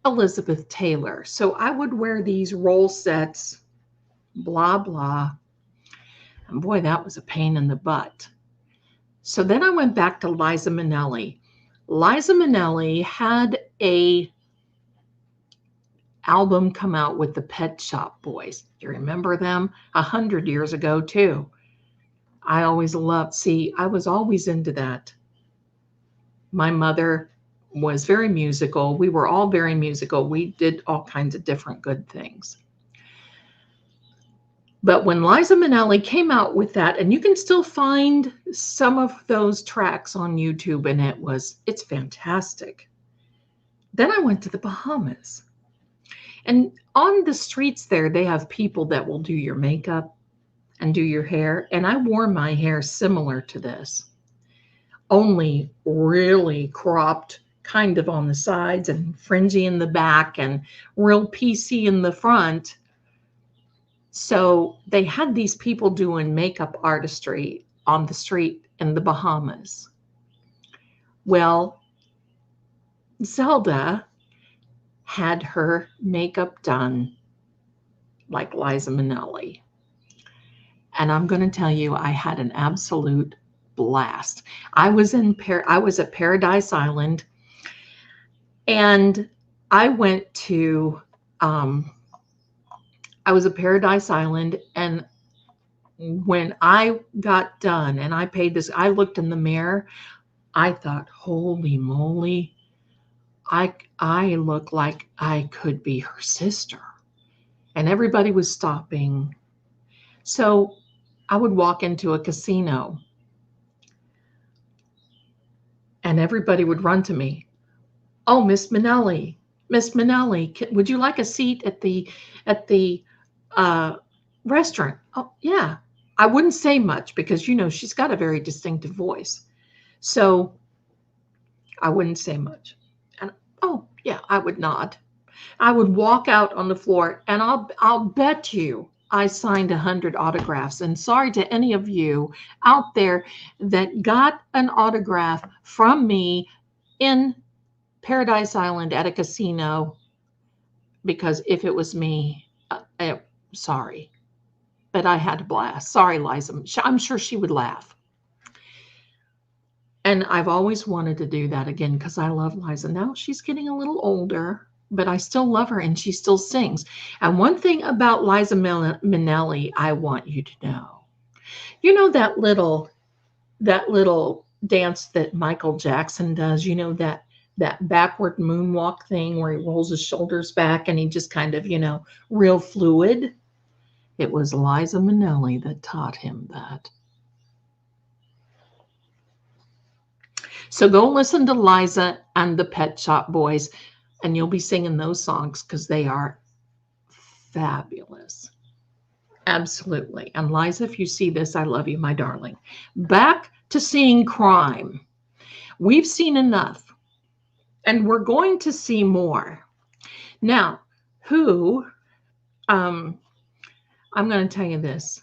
Elizabeth Taylor. So I would wear these roll sets, blah, blah. And boy, that was a pain in the butt. So then I went back to Liza Minnelli. Liza Minnelli had a album come out with the Pet Shop Boys. You remember them? 100 years ago too. I was always into that. My mother was very musical. We were all very musical. We did all kinds of different good things. But when Liza Minnelli came out with that, and you can still find some of those tracks on YouTube, and it's fantastic. Then I went to the Bahamas. And on the streets there, they have people that will do your makeup and do your hair. And I wore my hair similar to this, only really cropped kind of on the sides and fringy in the back and real piecey in the front. So they had these people doing makeup artistry on the street in the Bahamas. Well, Zelda had her makeup done like Liza Minnelli. And I'm going to tell you, I had an absolute blast. I was at Paradise Island, and I was at Paradise Island, and when I got done and I paid this, I looked in the mirror, I thought, holy moly, I look like I could be her sister. And everybody was stopping. So I would walk into a casino and everybody would run to me. Oh, Miss Minnelli, would you like a seat at the restaurant? Oh, yeah. I wouldn't say much because, she's got a very distinctive voice. So I wouldn't say much. And oh, yeah, I would nod. I would walk out on the floor, and I'll bet you I signed 100 autographs. And sorry to any of you out there that got an autograph from me in Paradise Island at a casino, because if it was me, sorry, but I had a blast. Sorry, Liza. I'm sure she would laugh. And I've always wanted to do that again because I love Liza. Now she's getting a little older, but I still love her and she still sings. And one thing about Liza Minnelli, I want you to know. You know that little dance that Michael Jackson does, that backward moonwalk thing where he rolls his shoulders back and he just kind of, real fluid. It was Liza Minnelli that taught him that. So go listen to Liza and the Pet Shop Boys, and you'll be singing those songs because they are fabulous. Absolutely. And Liza, if you see this, I love you, my darling. Back to seeing crime. We've seen enough, and we're going to see more. Now, I'm going to tell you this.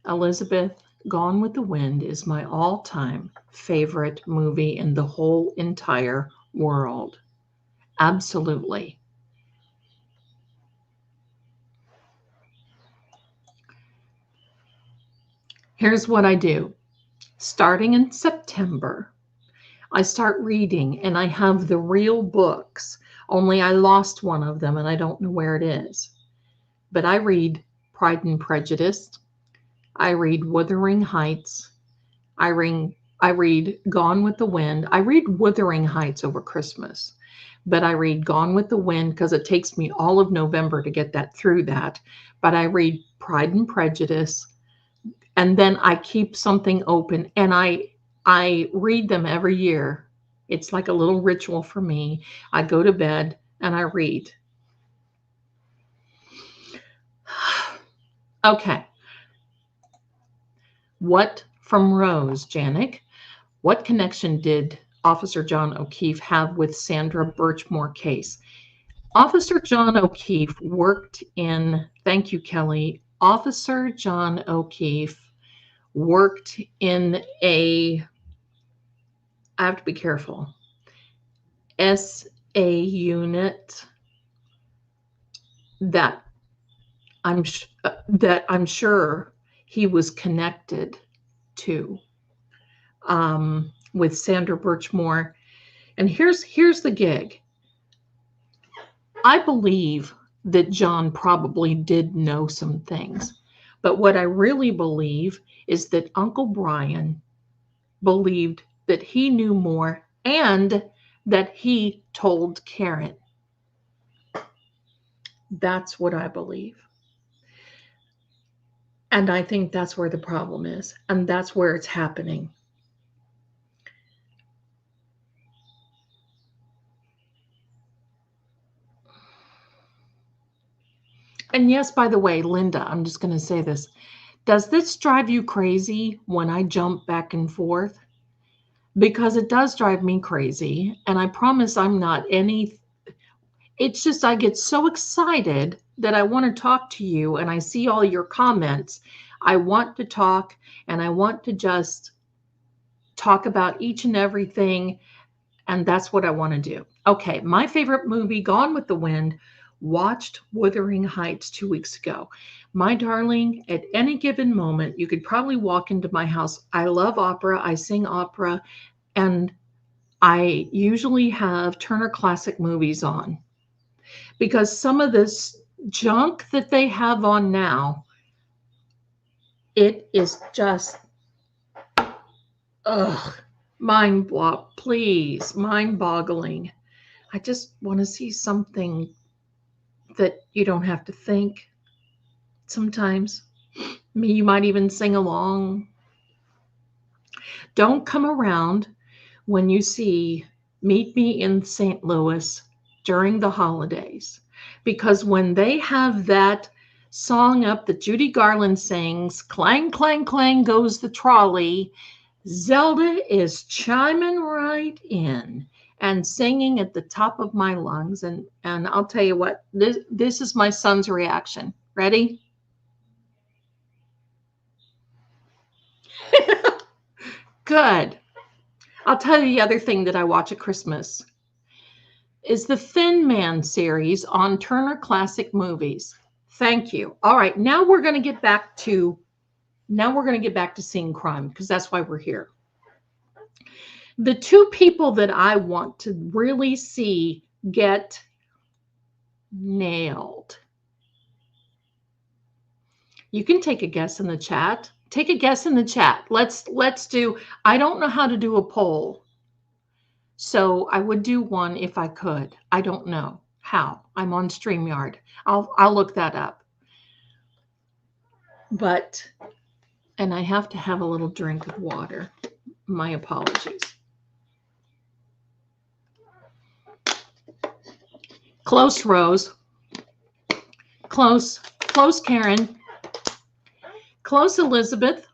Elizabeth, Gone with the Wind is my all-time favorite movie in the whole entire world. Absolutely. Here's what I do. Starting in September, I start reading and I have the real books, only I lost one of them and I don't know where it is. But I read Pride and Prejudice. I read Wuthering Heights. I read Gone with the Wind. I read Wuthering Heights over Christmas, but I read Gone with the Wind because it takes me all of November to get that through that. But I read Pride and Prejudice, and then I keep something open, and I read them every year. It's like a little ritual for me. I go to bed and I read. Okay. What from Rose, Janik? What connection did Officer John O'Keefe have with Sandra Birchmore case? Officer John O'Keefe worked in, thank you, Kelly. Officer John O'Keefe worked in I have to be careful, SA unit that I'm sure he was connected to with Sandra Birchmore. And here's the gig. I believe that John probably did know some things, but what I really believe is that Uncle Brian believed that he knew more and that he told Karen. That's what I believe. And I think that's where the problem is, and that's where it's happening. And yes, by the way, Linda, I'm just going to say this. Does this drive you crazy when I jump back and forth? Because it does drive me crazy. And I promise I'm not it's just I get so excited that I want to talk to you and I see all your comments. I want to talk and I want to just talk about each and everything. And that's what I want to do. Okay, my favorite movie, Gone with the Wind. Watched Wuthering Heights 2 weeks ago. My darling, at any given moment, you could probably walk into my house. I love opera. I sing opera. And I usually have Turner Classic Movies on because some of this junk that they have on now, it is just, mind-boggling. I just want to see something that you don't have to think sometimes. You might even sing along. Don't come around when you see Meet Me in St. Louis during the holidays, because when they have that song up that Judy Garland sings, clang, clang, clang goes the trolley, Zelda is chiming right in and singing at the top of my lungs. And I'll tell you what, this is my son's reaction. Ready? Good. I'll tell you the other thing that I watch at Christmas is the Thin Man series on Turner Classic Movies. Thank you. All right, now we're going to get back to seeing crime because that's why we're here. The two people that I want to really see get nailed. You can take a guess in the chat. Take a guess in the chat. Let's do, I don't know how to do a poll. So I would do one if I could. I don't know how. I'm on StreamYard. I'll look that up. But, and I have to have a little drink of water. My apologies. Close, Rose. Close, Karen. Close, Elizabeth.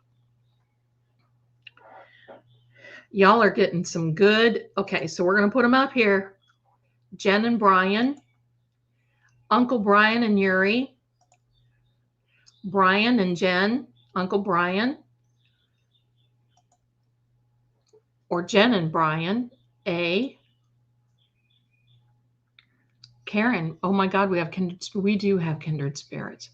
Y'all are getting some good. Okay, so we're going to put them up here. Jen and Brian. Uncle Brian and Yuri. Brian and Jen. Uncle Brian. Or Jen and Brian. A. Karen. Oh my God, we do have kindred spirits.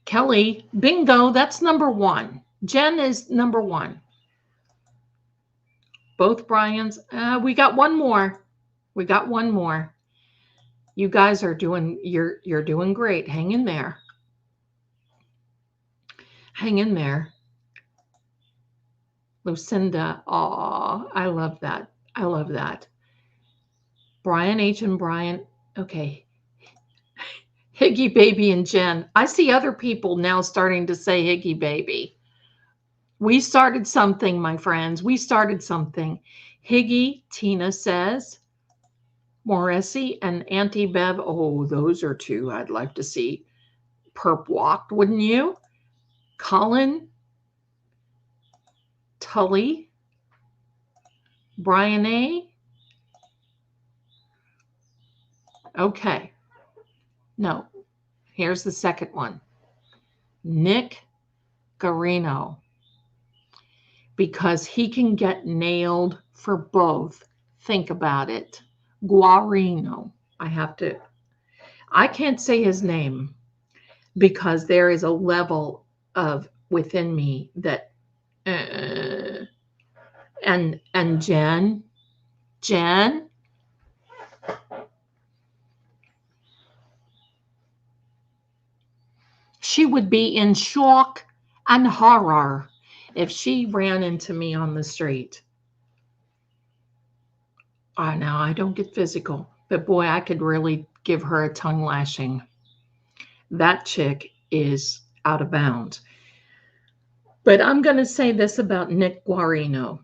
Kelly, bingo, that's number one. Jen is number one. Both Brian's. We got one more. We got one more. You guys are doing, you're doing great. Hang in there. Hang in there. Lucinda, oh, I love that. I love that. Brian H. and Brian, okay. Higgy Baby and Jen. I see other people now starting to say Higgy Baby. We started something, my friends. We started something. Higgy, Tina says. Morrissey and Auntie Bev. Oh, those are two I'd like to see perp walked, wouldn't you? Colin, Tully, Brian A. Okay. No. Here's the second one. Nick Garino. Because he can get nailed for both. Think about it. Guarino. I can't say his name because there is a level of within me that, and Jen, she would be in shock and horror if she ran into me on the street. Now I don't get physical, but boy, I could really give her a tongue lashing. That chick is out of bounds. But I'm going to say this about Nick Guarino.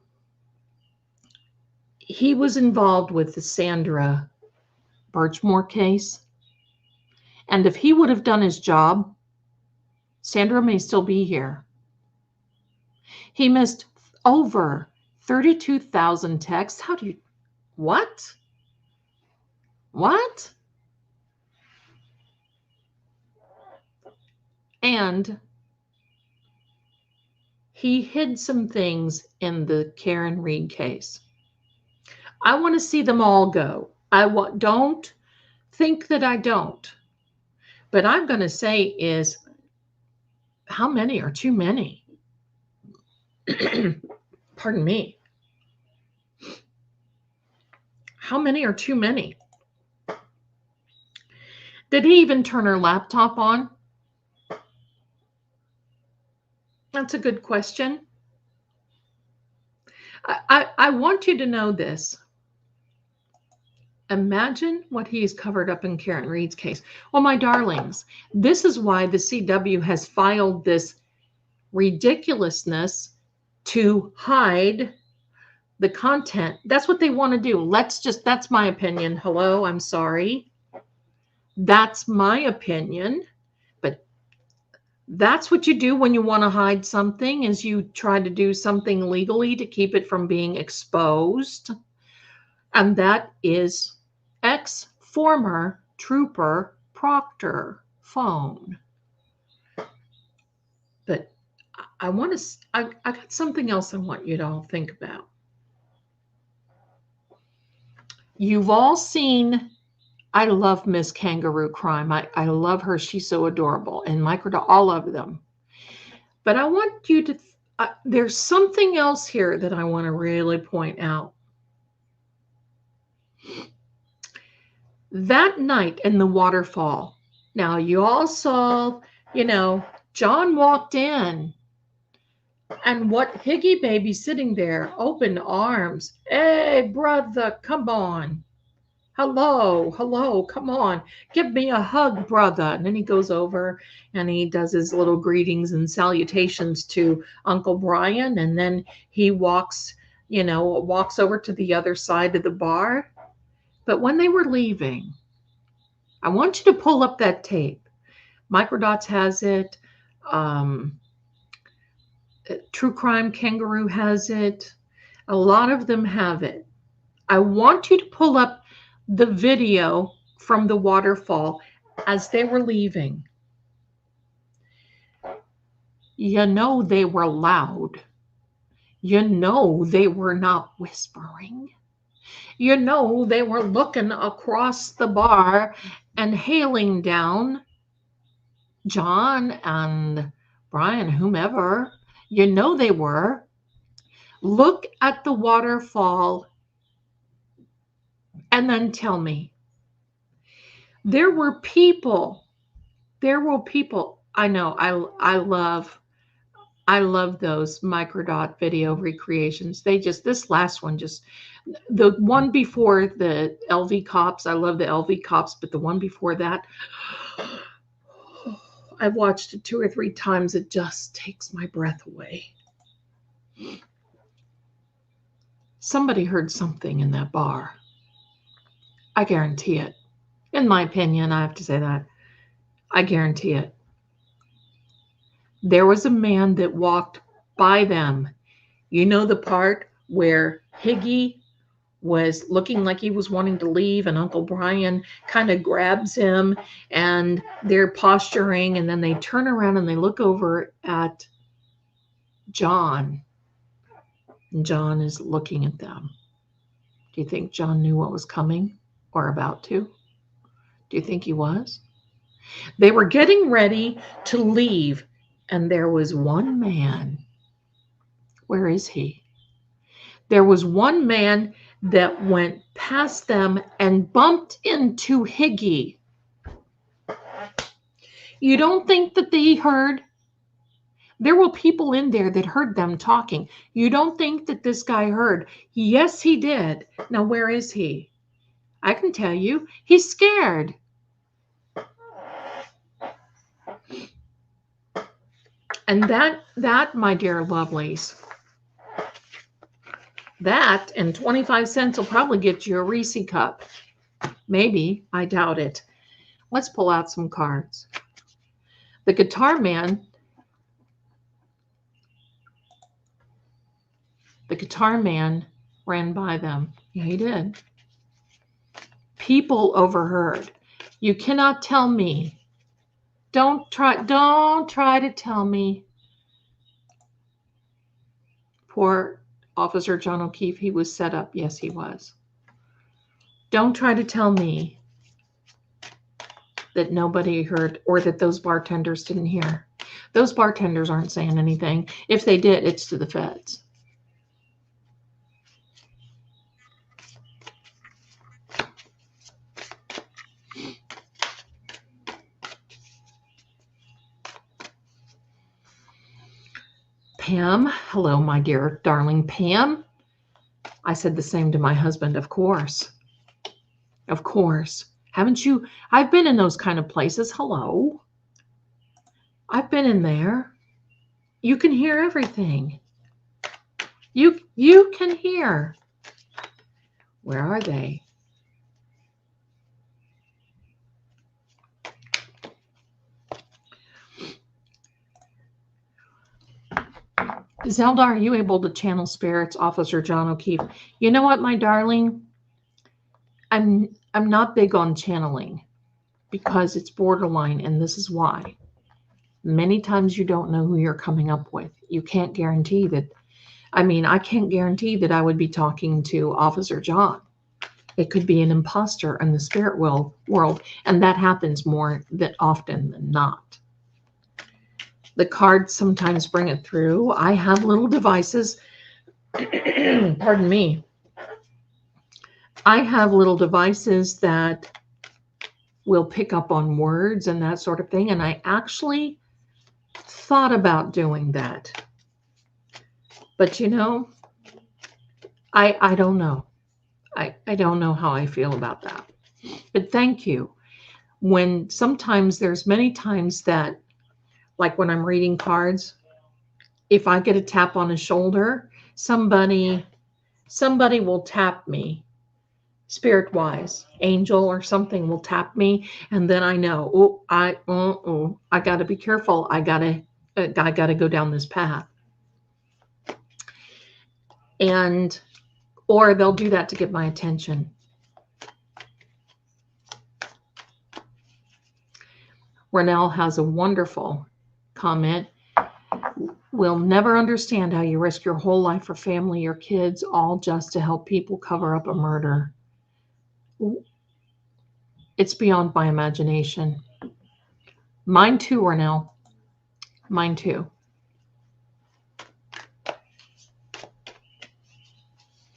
He was involved with the Sandra Birchmore case. And if he would have done his job, Sandra may still be here. He missed over 32,000 texts. How do you, what? What? And he hid some things in the Karen Reed case. I want to see them all go. Don't think that I don't. But I'm going to say is, how many are too many? Pardon me. How many are too many? Did he even turn her laptop on? That's a good question. I want you to know this. Imagine what he's covered up in Karen Reed's case. Well, my darlings, this is why the CW has filed this ridiculousness to hide the content. That's what they want to do. That's my opinion. Hello, I'm sorry. That's my opinion. But that's what you do when you want to hide something, is you try to do something legally to keep it from being exposed. And that is ex-former trooper Proctor phone. But I got something else I want you to all think about. You've all seen, I love Miss Kangaroo Crime. I love her. She's so adorable. And all of them. But I want you to, there's something else here that I want to really point out. That night in the Waterfall, now you all saw, John walked in, and what Higgy Baby sitting there, open arms. Hey, brother, come on. Hello, come on. Give me a hug, brother. And then he goes over and he does his little greetings and salutations to Uncle Brian. And then he walks over to the other side of the bar. But when they were leaving, I want you to pull up that tape. Microdots has it. True Crime Kangaroo has it. A lot of them have it. I want you to pull up the video from the Waterfall as they were leaving. They were loud. They were not whispering. You know, they were looking across the bar and hailing down John and Brian, whomever. You know they were. Look at the waterfall and then tell me. There were people. There were people. I know. I love those microdot video recreations. This last one, just the one before the LV cops. I love the LV cops, but the one before that, I've watched it 2 or 3 times. It just takes my breath away. Somebody heard something in that bar. I guarantee it. In my opinion, I have to say that. I guarantee it. There was a man that walked by them. You know the part where Higgy was looking like he was wanting to leave, and Uncle Brian kind of grabs him, and they're posturing, and then they turn around and they look over at John. And John is looking at them. Do you think John knew what was coming or about to? Do you think he was? They were getting ready to leave, and there was one man. Where is he? There was one man that went past them and bumped into Higgy. You don't think that they heard? There were people in there that heard them talking. You don't think that this guy heard? Yes, he did. Now, where is he? I can tell you, he's scared. And that, my dear lovelies, that and 25 cents will probably get you a Reese cup. Maybe. I doubt it. Let's pull out some cards. The guitar man. The guitar man ran by them. Yeah, he did. People overheard. You cannot tell me. Don't try to tell me. Poor Officer John O'Keefe, he was set up. Yes, he was. Don't try to tell me that nobody heard or that those bartenders didn't hear. Those bartenders aren't saying anything. If they did, it's to the feds. Pam, hello, my dear darling Pam. I said the same to my husband, of course. Of course. Haven't you? I've been in those kind of places. Hello. I've been in there. You can hear everything. You can hear. Where are they? Zelda, are you able to channel spirits, Officer John O'Keefe? You know what, my darling? I'm not big on channeling because it's borderline, and this is why. Many times you don't know who you're coming up with. You can't guarantee that. I mean, I can't guarantee that I would be talking to Officer John. It could be an imposter in the spirit world, and that happens more often than not. The cards sometimes bring it through. I have little devices. Pardon me. I have little devices that will pick up on words and that sort of thing. And I actually thought about doing that. But you know, I don't know. I don't know how I feel about that. But thank you. When sometimes there's many times that, like when I'm reading cards, if I get a tap on a shoulder, somebody will tap me, spirit-wise, angel or something will tap me, and then I know, I got to be careful. I got to go down this path. And or they'll do that to get my attention. Renelle has a wonderful comment. will never understand how you risk your whole life for family or kids, all just to help people cover up a murder. It's beyond my imagination. Mine too, Renell. Mine too.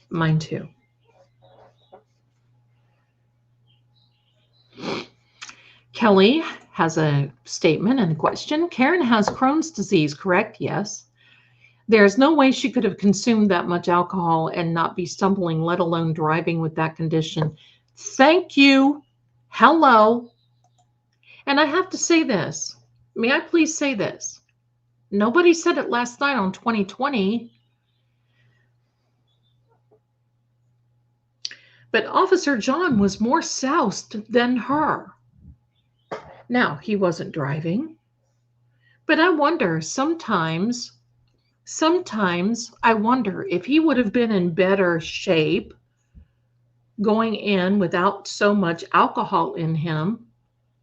Mine too. Kelly has a statement and a question. Karen has Crohn's disease, correct? Yes. There's no way she could have consumed that much alcohol and not be stumbling, let alone driving with that condition. Thank you. Hello. And I have to say this. May I please say this? Nobody said it last night on 2020. But Officer John was more soused than her. Now, he wasn't driving. But I wonder, sometimes I wonder if he would have been in better shape going in without so much alcohol in him.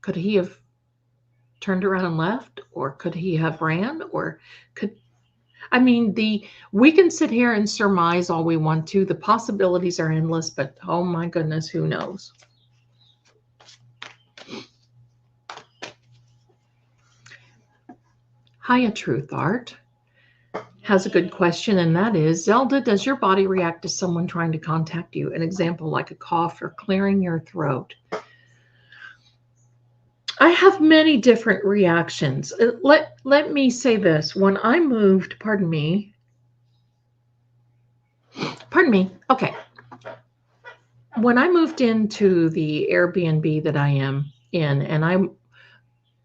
Could he have turned around and left? Or could he have ran? Or we can sit here and surmise all we want to. The possibilities are endless, but oh my goodness, who knows? Hiya, Truth Art has a good question, and that is, Zelda, does your body react to someone trying to contact you? An example like a cough or clearing your throat. I have many different reactions. Let me say this. When I moved, pardon me. Okay. When I moved into the Airbnb that I am in, and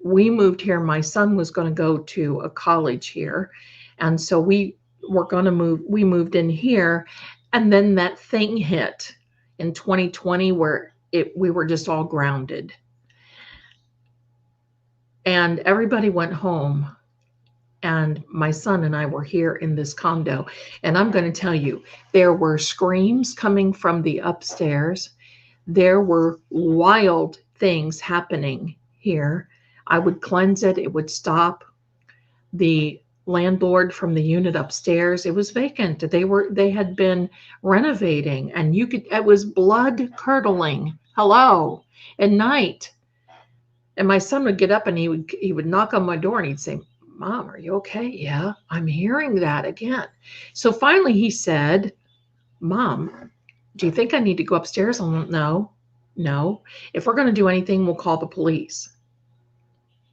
we moved here, my son was going to go to a college here. And so we moved in here, and then that thing hit in 2020 where we were just all grounded. And everybody went home, and my son and I were here in this condo. And I'm going to tell you, there were screams coming from the upstairs. There were wild things happening here. I would cleanse it. It would stop. The landlord from the unit upstairs, it was vacant. They had been renovating, and it was blood curdling. Hello, at night. And my son would get up and he would knock on my door and he'd say, Mom, are you okay? Yeah, I'm hearing that again. So finally he said, Mom, do you think I need to go upstairs? No. If we're going to do anything, we'll call the police.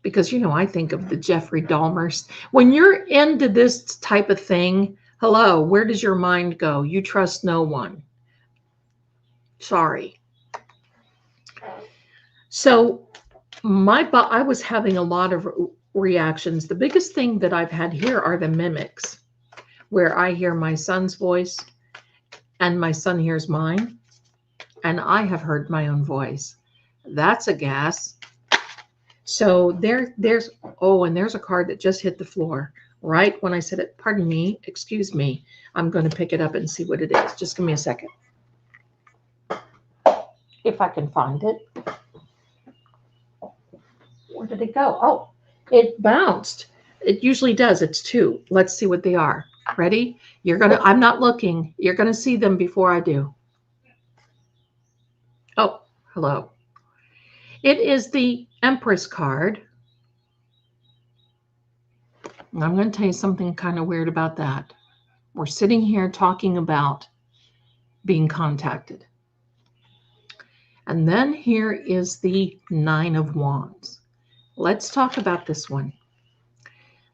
Because, I think of the Jeffrey Dahmers. When you're into this type of thing, hello, where does your mind go? You trust no one. Sorry. So I was having a lot of reactions. The biggest thing that I've had here are the mimics, where I hear my son's voice and my son hears mine, and I have heard my own voice. That's a gas. So there's a card that just hit the floor right when I said it. Pardon me, excuse me. I'm going to pick it up and see what it is. Just give me a second. If I can find it. Where did it go? Oh, it bounced. It usually does. It's 2. Let's see what they are. Ready? I'm not looking. You're going to see them before I do. Oh, hello. It is the Empress card. And I'm going to tell you something kind of weird about that. We're sitting here talking about being contacted. And then here is the 9 of Wands. Let's talk about this one.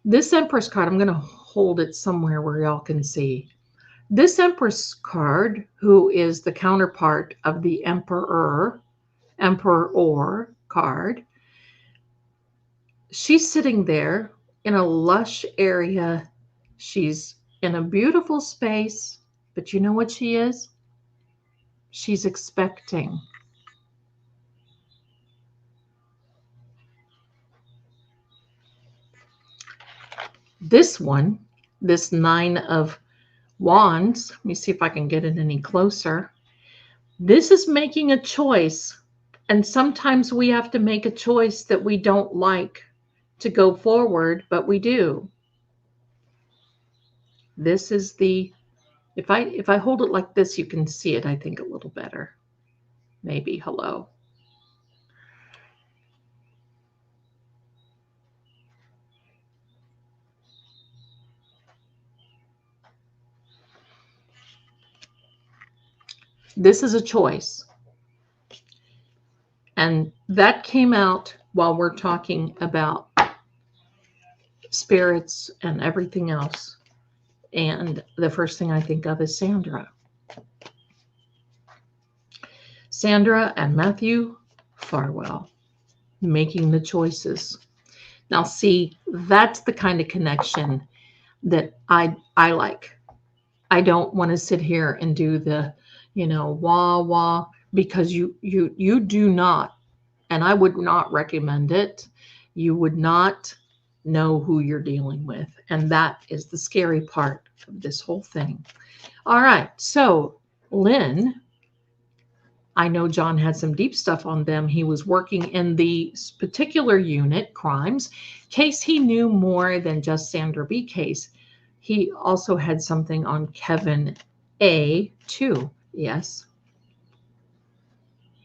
This Empress card, I'm going to hold it somewhere where y'all can see. This Empress card, who is the counterpart of the Emperor card, she's sitting there in a lush area. She's in a beautiful space, but you know what she is? She's expecting. This one, this 9 of Wands, let me see if I can get it any closer. This is making a choice. And sometimes we have to make a choice that we don't like to go forward, but we do. This is the, if I hold it like this, you can see it, I think, a little better. Maybe. Hello. This is a choice. And that came out while we're talking about spirits and everything else. And the first thing I think of is Sandra. Sandra and Matthew Farwell making the choices. Now, see, that's the kind of connection that I like. I don't want to sit here and do the, wah wah, because you do not, and I would not recommend it. You would not know who you're dealing with, and that is the scary part of this whole thing. All right, so Lynn, I know John had some deep stuff on them. He was working in the particular unit, crimes, case he knew more than just Sandra B case. He also had something on Kevin A too. Yes.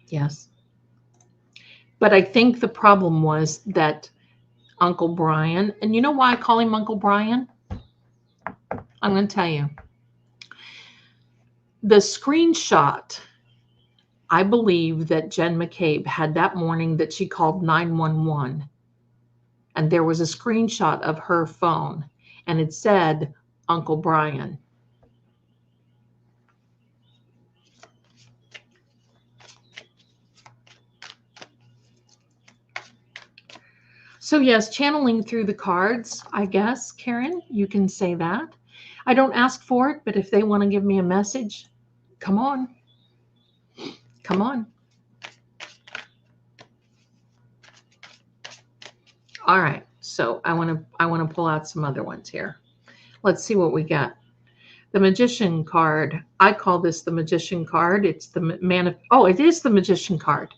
Yes. But I think the problem was that Uncle Brian, and you know why I call him Uncle Brian? I'm going to tell you. The screenshot, I believe that Jen McCabe had that morning that she called 911. And there was a screenshot of her phone, and it said Uncle Brian. So yes, channeling through the cards, I guess, Karen, you can say that. I don't ask for it, but if they want to give me a message, come on. Come on. All right. So I want to pull out some other ones here. Let's see what we got. The Magician card. I call this the Magician card. It's the it is the Magician card.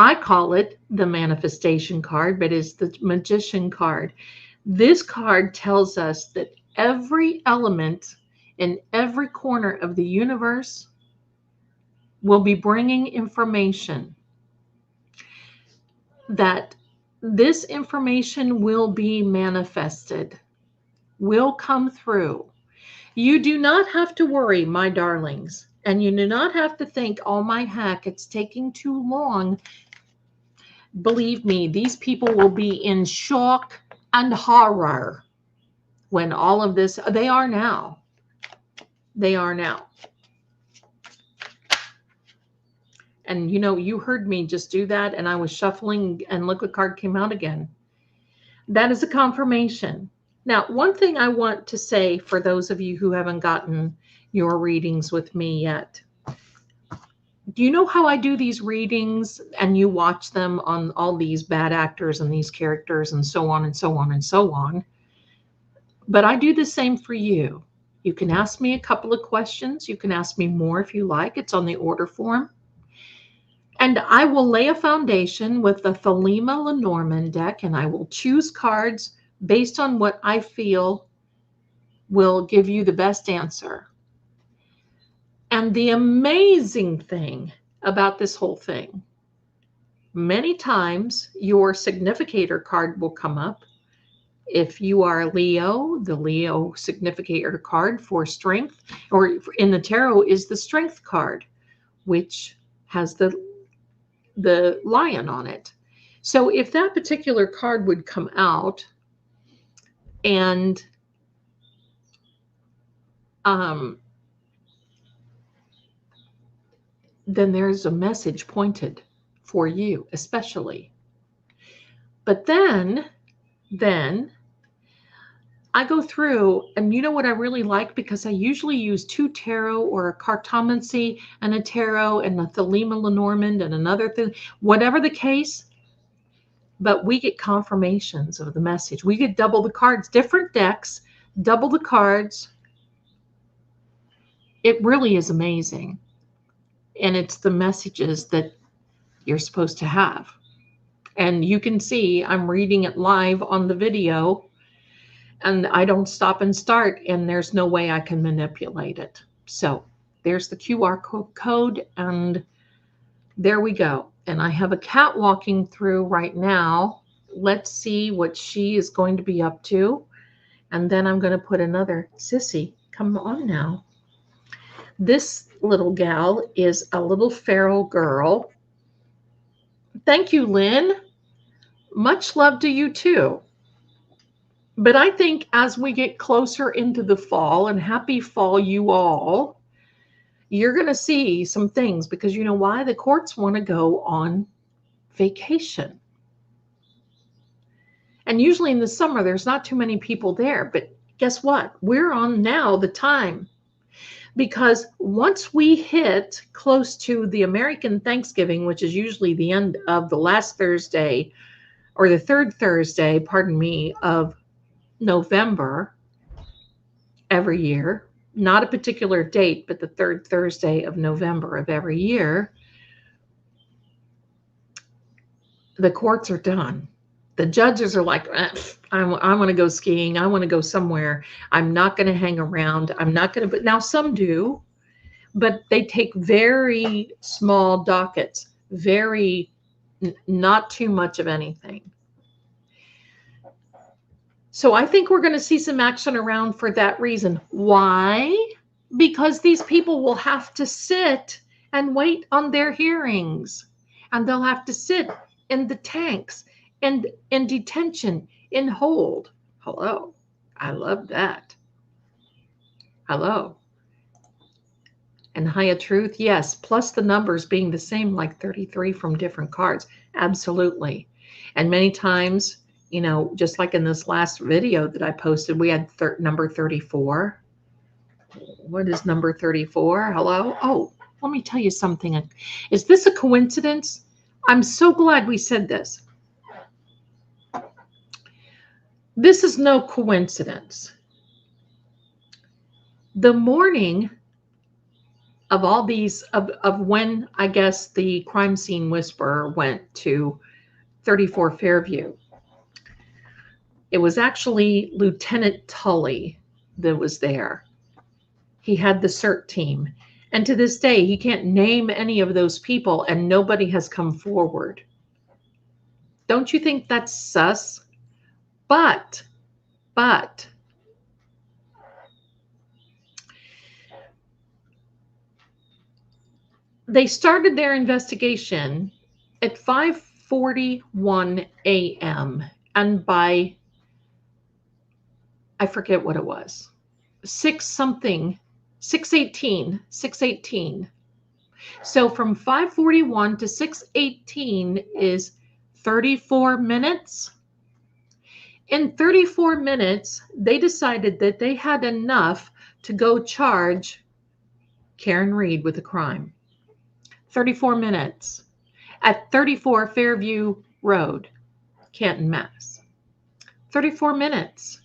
I call it the Manifestation card, but it's the Magician card. This card tells us that every element in every corner of the universe will be bringing information, that this information will be manifested, will come through. You do not have to worry, my darlings, and you do not have to think, oh my heck, it's taking too long. Believe me, these people will be in shock and horror when all of this, they are now. They are now. And you heard me just do that, and I was shuffling, and look what card came out again. That is a confirmation. Now, one thing I want to say for those of you who haven't gotten your readings with me yet, do you know how I do these readings and you watch them on all these bad actors and these characters and so on and so on and so on? But I do the same for you. You can ask me a couple of questions. You can ask me more if you like. It's on the order form. And I will lay a foundation with the Thelema Lenormand deck, and I will choose cards based on what I feel will give you the best answer. And the amazing thing about this whole thing, many times your significator card will come up. If you are Leo, the Leo significator card for strength, or in the tarot, is the Strength card, which has the lion on it. So if that particular card would come out, and then there's a message pointed for you, especially. But then I go through, and you know what I really like, because I usually use 2 tarot or a cartomancy and a tarot and a Thelema Lenormand and another thing, whatever the case, but we get confirmations of the message. We get double the cards, different decks, double the cards. It really is amazing. And it's the messages that you're supposed to have. And you can see I'm reading it live on the video. and I don't stop and start, and there's no way I can manipulate it. So there's the QR code, and there we go. And I have a cat walking through right now. Let's see what she is going to be up to. And then I'm going to put another, Sissy, come on now. This little gal is a little feral girl. Thank you, Lynn. Much love to you too. But I think as we get closer into the fall, and happy fall you all, you're going to see some things, because you know why? The courts want to go on vacation. And usually in the summer, there's not too many people there. But guess what? We're on now the time. Because once we hit close to the American Thanksgiving, which is usually the end of the last Thursday, or the third Thursday, pardon me, of November every year, not a particular date, but the third Thursday of November of every year, the courts are done. The judges are like, I want to go skiing. I want to go somewhere. I'm not going to hang around. I'm not going to, but now some do, but they take very small dockets, very, not too much of anything. So I think we're going to see some action around for that reason. Why? Because these people will have to sit and wait on their hearings, and they'll have to sit in the tanks and in detention, in hold. Hello. I love that. Hello. And High Truth, yes, plus the numbers being the same, like 33 from different cards. Absolutely. And many times, you know, just like in this last video that I posted, we had number 34. What is number 34? Hello? Oh, let me tell you something. Is this a coincidence? I'm so glad we said this. This is no coincidence. The morning of all these, of when I guess the crime scene whisperer went to 34 Fairview, it was actually Lieutenant Tully that was there. He had the CERT team. And to this day, he can't name any of those people, and nobody has come forward. Don't you think that's sus? But they started their investigation at 5:41 a.m. And by, I forget what it was, 6:18. So from 5:41 to 6:18 is 34 minutes. In 34 minutes, they decided that they had enough to go charge Karen Reed with a crime. 34 minutes at 34 Fairview Road, Canton, Mass. 34 minutes.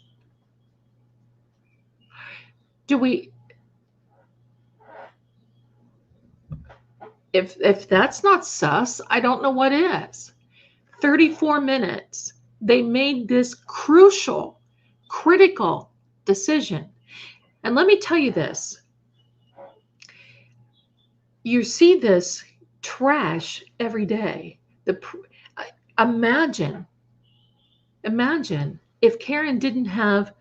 If that's not sus, I don't know what is. 34 minutes. They made this crucial, critical decision. And let me tell you this. You see this trash every day. Imagine if Karen didn't have,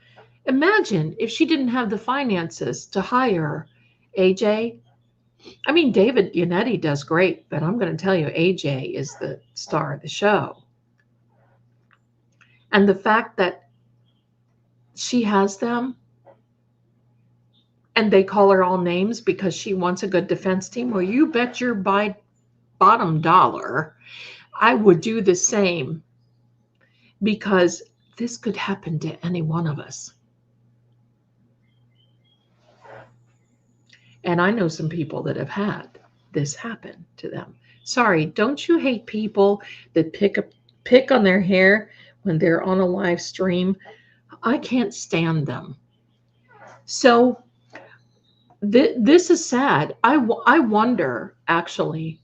imagine if she didn't have the finances to hire AJ. I mean, David Yannetti does great, but I'm going to tell you, AJ is the star of the show. And the fact that she has them, and they call her all names because she wants a good defense team. Well, you bet your bottom dollar I would do the same, because this could happen to any one of us. And I know some people that have had this happen to them. Sorry, don't you hate people that pick on their hair when they're on a live stream? I can't stand them. So this is sad. I wonder, actually,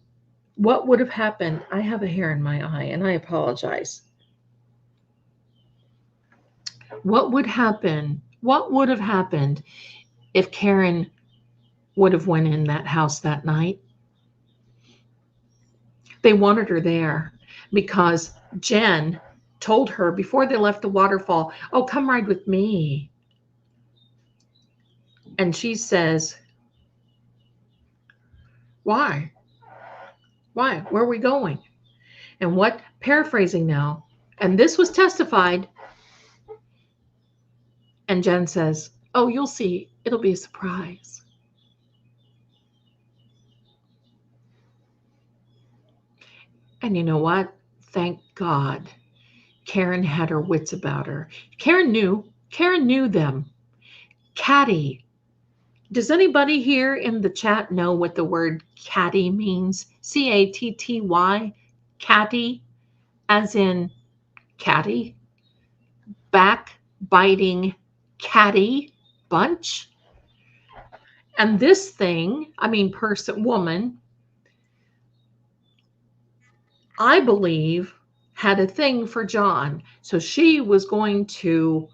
what would have happened. I have a hair in my eye, and I apologize. What would happen? What would have happened if Karen would have went in that house that night? They wanted her there because Jen told her before they left the waterfall, oh, come ride with me. And she says, why? Why? Where are we going? And what, paraphrasing now, and this was testified, and Jen says, oh, you'll see, it'll be a surprise. And you know what? Thank God Karen had her wits about her. Karen knew them. Catty. Does anybody here in the chat know what the word catty means? C-A-T-T-Y, catty, as in catty, backbiting, catty bunch. And this thing, woman, I believe, had a thing for John. So she was going to,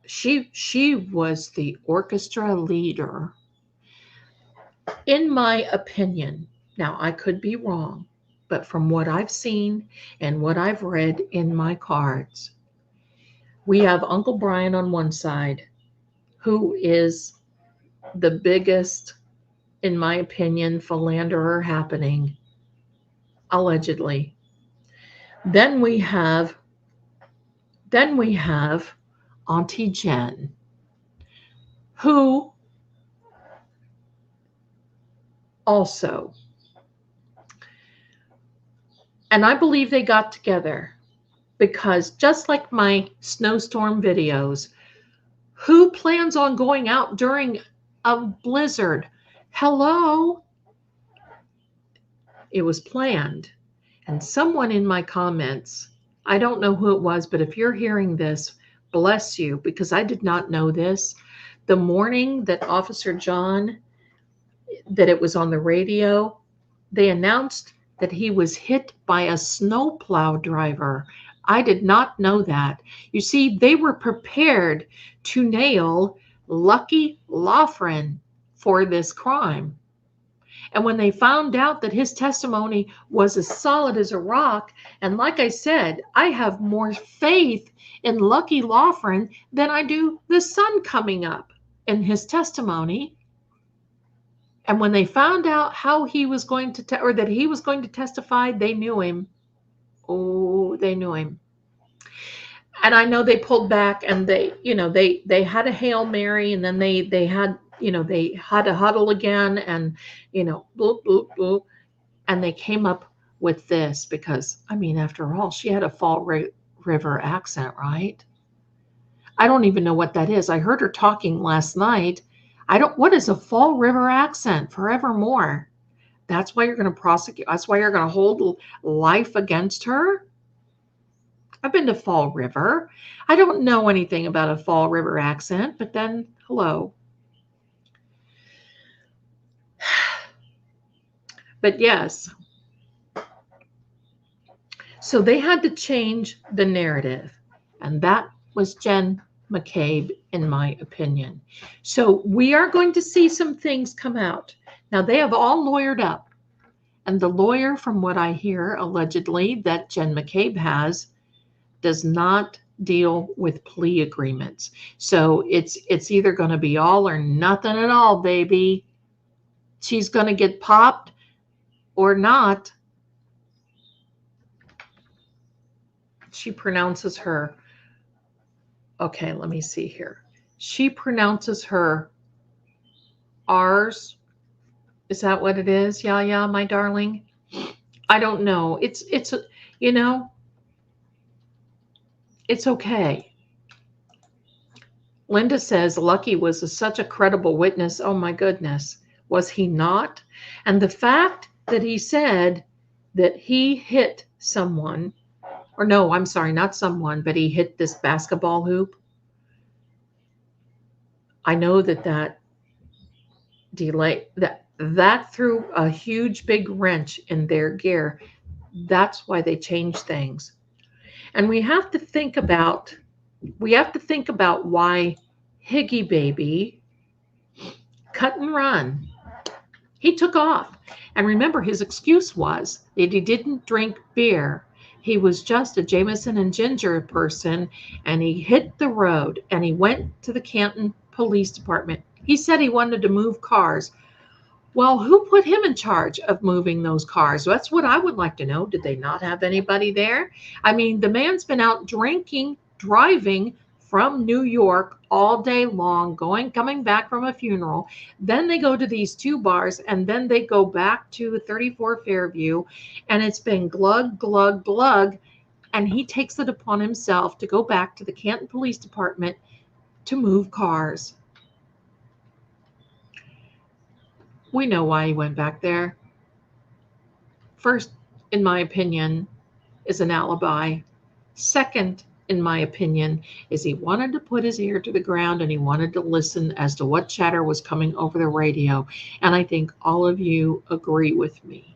she was the orchestra leader. In my opinion, now I could be wrong, but from what I've seen and what I've read in my cards, we have Uncle Brian on one side, who is the biggest, in my opinion, philanderer happening, allegedly. Then we have Auntie Jen, who also, and I believe they got together because just like my snowstorm videos, who plans on going out during a blizzard? Hello? It was planned. And someone in my comments, I don't know who it was, but if you're hearing this, bless you, because I did not know this. The morning that Officer John, that it was on the radio, they announced that he was hit by a snowplow driver. I did not know that. You see, they were prepared to nail Lucky Loughran for this crime. And when they found out that his testimony was as solid as a rock, and like I said, I have more faith in Lucky Loughran than I do the sun coming up in his testimony. And when they found out how he was going to, or that he was going to testify, they knew him. Oh, they knew him. And I know they pulled back, and they had a Hail Mary, and then they had, they had a huddle again, and, bloop, bloop, bloop. And they came up with this because, after all, she had a Fall River accent, right? I don't even know what that is. I heard her talking last night. What is a Fall River accent? Forevermore. That's why you're going to prosecute. That's why you're going to hold life against her. I've been to Fall River. I don't know anything about a Fall River accent, but then, hello. But yes. So they had to change the narrative, and that was Jen McCabe, in my opinion. So we are going to see some things come out. Now, they have all lawyered up, and the lawyer, from what I hear, allegedly, that Jen McCabe has, does not deal with plea agreements. So it's either going to be all or nothing at all, baby. She's going to get popped or not. She pronounces her, okay, let me see here. She pronounces her R's. Is that what it is? Yeah, my darling. I don't know. It's it's okay. Linda says Lucky was such a credible witness. Oh my goodness. Was he not? And the fact that he said that he hit someone, or no, I'm sorry, not someone, but he hit this basketball hoop. I know that delay, that threw a huge big wrench in their gear. That's why they changed things. And we have to think about We have to think about why Higgy Baby cut and run. He took off. And remember, his excuse was that he didn't drink beer. He was just a Jameson and Ginger person, and he hit the road and he went to the Canton Police Department. He said he wanted to move cars. Well, who put him in charge of moving those cars? That's what I would like to know. Did they not have anybody there? I mean, the man's been out drinking, driving from New York all day long, coming back from a funeral. Then they go to these two bars, and then they go back to 34 Fairview, and it's been glug, glug, glug. And he takes it upon himself to go back to the Canton Police Department to move cars. We know why he went back there. First, in my opinion, is an alibi. Second, in my opinion, is he wanted to put his ear to the ground and he wanted to listen as to what chatter was coming over the radio. And I think all of you agree with me.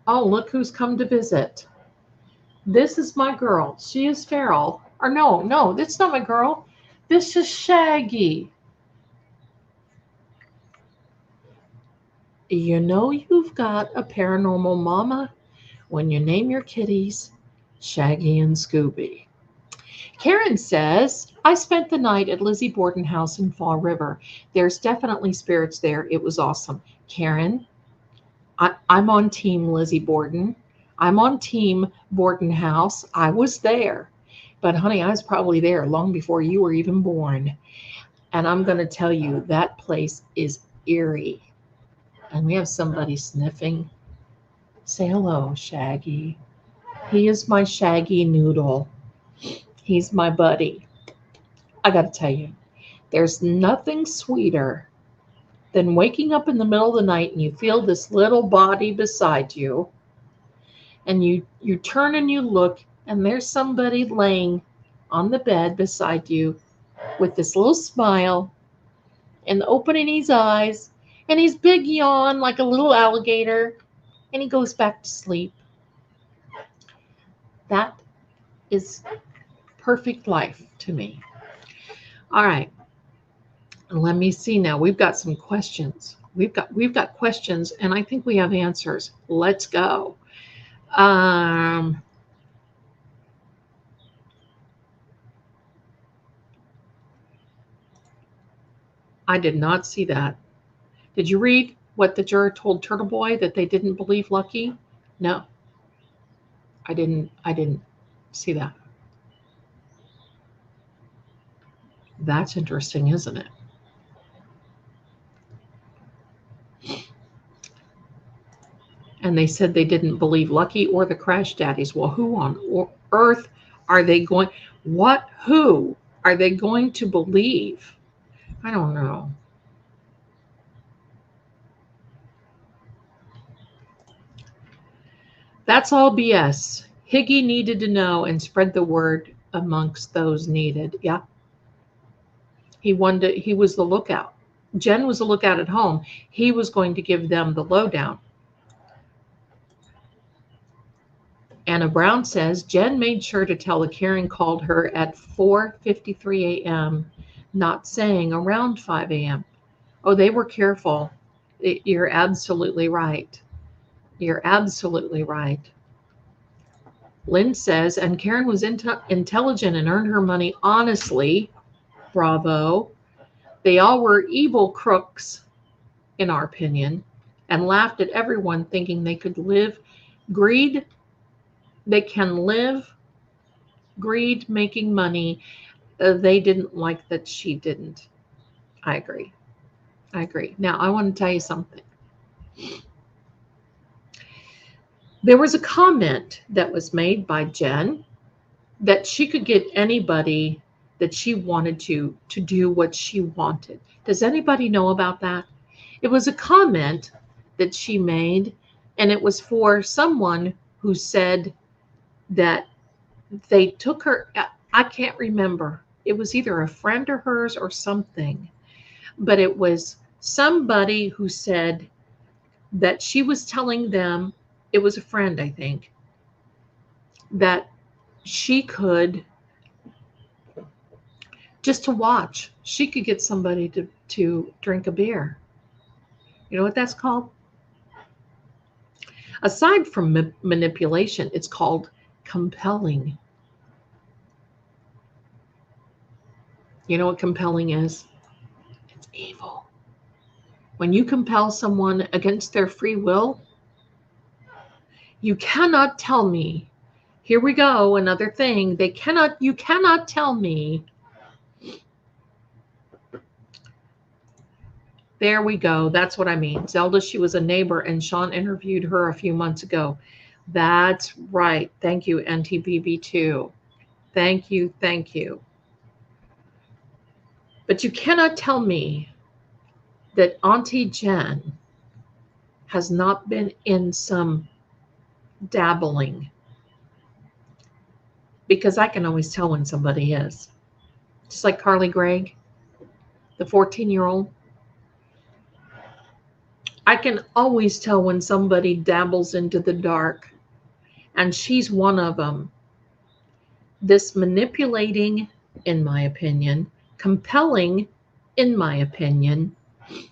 Oh, look who's come to visit. This is my girl. She is feral. Or no, that's not my girl. This is Shaggy. You know you've got a paranormal mama when you name your kitties Shaggy and Scooby. Karen says, I spent the night at Lizzie Borden House in Fall River. There's definitely spirits there. It was awesome. Karen, I'm on team Lizzie Borden. I'm on team Borden House. I was there. But honey, I was probably there long before you were even born. And I'm going to tell you, that place is eerie. And we have somebody sniffing. Say hello, Shaggy. He is my Shaggy Noodle. He's my buddy. I got to tell you, there's nothing sweeter than waking up in the middle of the night and you feel this little body beside you. And you turn and you look, and there's somebody laying on the bed beside you with this little smile and opening his eyes and his big yawn like a little alligator, and he goes back to sleep. That is perfect life to me. All right. Let me see now. We've got some questions. We've got questions, and I think we have answers. Let's go. I did not see that. Did you read what the juror told Turtle Boy, that they didn't believe Lucky? No. I didn't see that. That's interesting, isn't it? And they said they didn't believe Lucky or the Crash Daddies. Well, who on earth are they going? Who are they going to believe? I don't know. That's all BS. Higgy needed to know and spread the word amongst those needed. Yeah. He was the lookout. Jen was the lookout at home. He was going to give them the lowdown. Anna Brown says, Jen made sure to tell the Karen called her at 4:53 a.m., not saying around 5 a.m. Oh, they were careful. You're absolutely right. You're absolutely right. Lynn says, and Karen was intelligent and earned her money honestly. Bravo. They all were evil crooks, in our opinion, and laughed at everyone thinking they could live. Greed. They can live. Greed, making money. They didn't like that she didn't. I agree. Now, I want to tell you something. There was a comment that was made by Jen that she could get anybody that she wanted to do what she wanted. Does anybody know about that? It was a comment that she made, and it was for someone who said that they took her, I can't remember. It was either a friend of hers or something, but it was somebody who said that she was telling them, it was a friend, I think, that she could, just to watch, she could get somebody to drink a beer. You know what that's called? Aside from manipulation, it's called compelling. You know what compelling is? It's evil. When you compel someone against their free will, you cannot tell me, here we go, another thing, you cannot tell me, there we go, that's what I mean. Zelda, she was a neighbor, and Sean interviewed her a few months ago. That's right. Thank you, NTBB2. Thank you, thank you. But you cannot tell me that Auntie Jen has not been in some dabbling, because I can always tell when somebody is. Just like Carly Gregg, the 14-year-old. I can always tell when somebody dabbles into the dark, and she's one of them. This manipulating, in my opinion, compelling, in my opinion,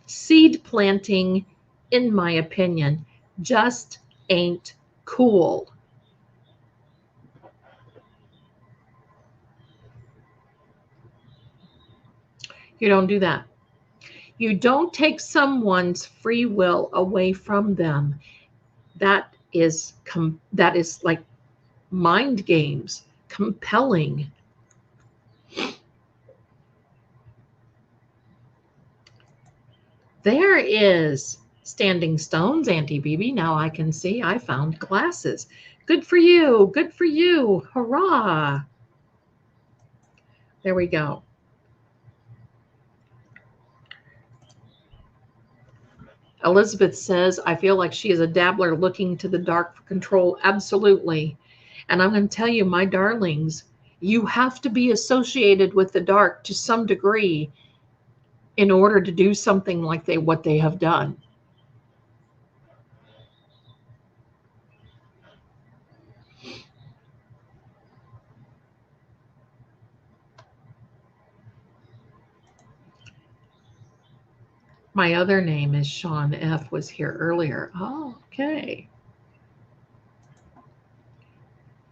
seed planting, in my opinion, just ain't cool. You don't do that. You don't take someone's free will away from them. That is like mind games, compelling. There is Standing Stones, Auntie BB. Now I can see I found glasses. Good for you. Good for you. Hurrah. There we go. Elizabeth says, I feel like she is a dabbler looking to the dark for control. Absolutely. And I'm going to tell you, my darlings, you have to be associated with the dark to some degree in order to do something like what they have done. My other name is Sean F. was here earlier. Oh, okay.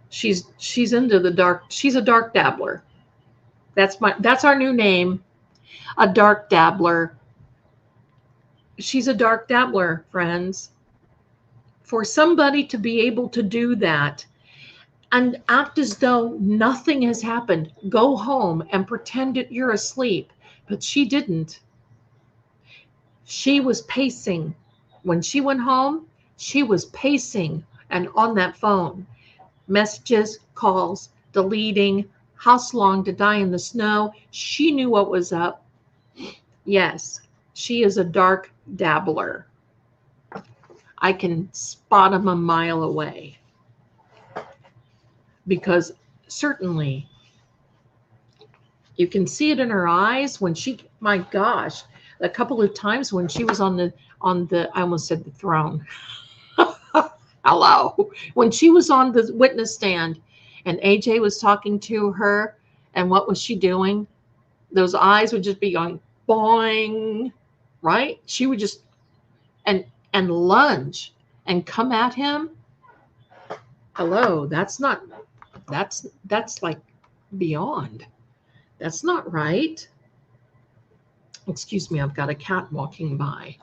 She's into the dark. She's a dark dabbler. That's our new name. A dark dabbler. She's a dark dabbler, friends. For somebody to be able to do that and act as though nothing has happened, go home and pretend that you're asleep. But she didn't. She was pacing. When she went home, she was pacing and on that phone. Messages, calls, deleting, house long to die in the snow. She knew what was up. Yes, she is a dark dabbler. I can spot him a mile away. Because certainly you can see it in her eyes when she, my gosh, a couple of times when she was on the, I almost said the throne. Hello. When she was on the witness stand and AJ was talking to her, and what was she doing? Those eyes would just be going boing, right? She would just, and lunge and come at him. Hello, that's like beyond. That's not right. Excuse me, I've got a cat walking by.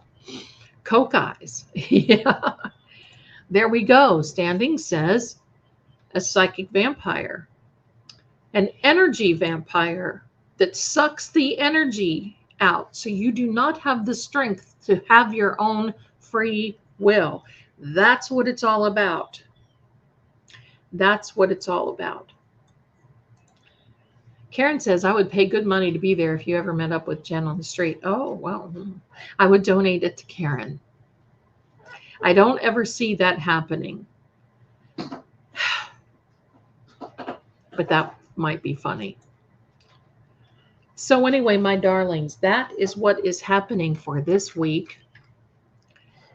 Coke eyes. Yeah. There we go. Standing says a psychic vampire. An energy vampire that sucks the energy out. So you do not have the strength to have your own free will. That's what it's all about. That's what it's all about. Karen says, I would pay good money to be there if you ever met up with Jen on the street. Oh, well, I would donate it to Karen. I don't ever see that happening. But that might be funny. So anyway, my darlings, that is what is happening for this week.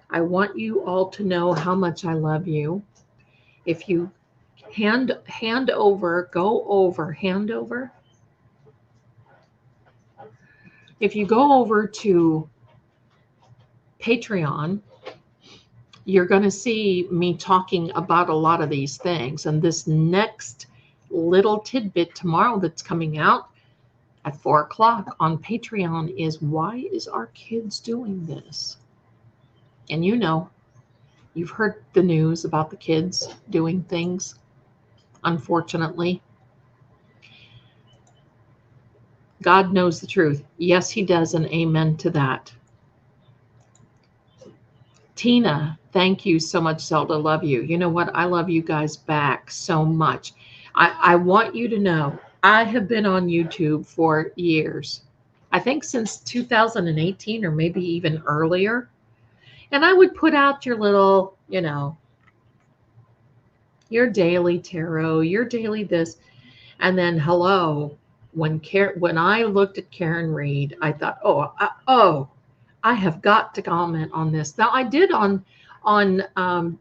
I want you all to know how much I love you. If you hand over, if you go over to Patreon, you're going to see me talking about a lot of these things. And this next little tidbit tomorrow that's coming out at 4 o'clock on Patreon is, why is our kids doing this? And you know, you've heard the news about the kids doing things, unfortunately. God knows the truth. Yes, he does, and amen to that. Tina, thank you so much, Zelda. Love you. You know what? I love you guys back so much. I want you to know I have been on YouTube for years. I think since 2018 or maybe even earlier. And I would put out your little, you know, your daily tarot, your daily this. And then, hello, when I looked at Karen Reed, I thought, I have got to comment on this. Now, I did on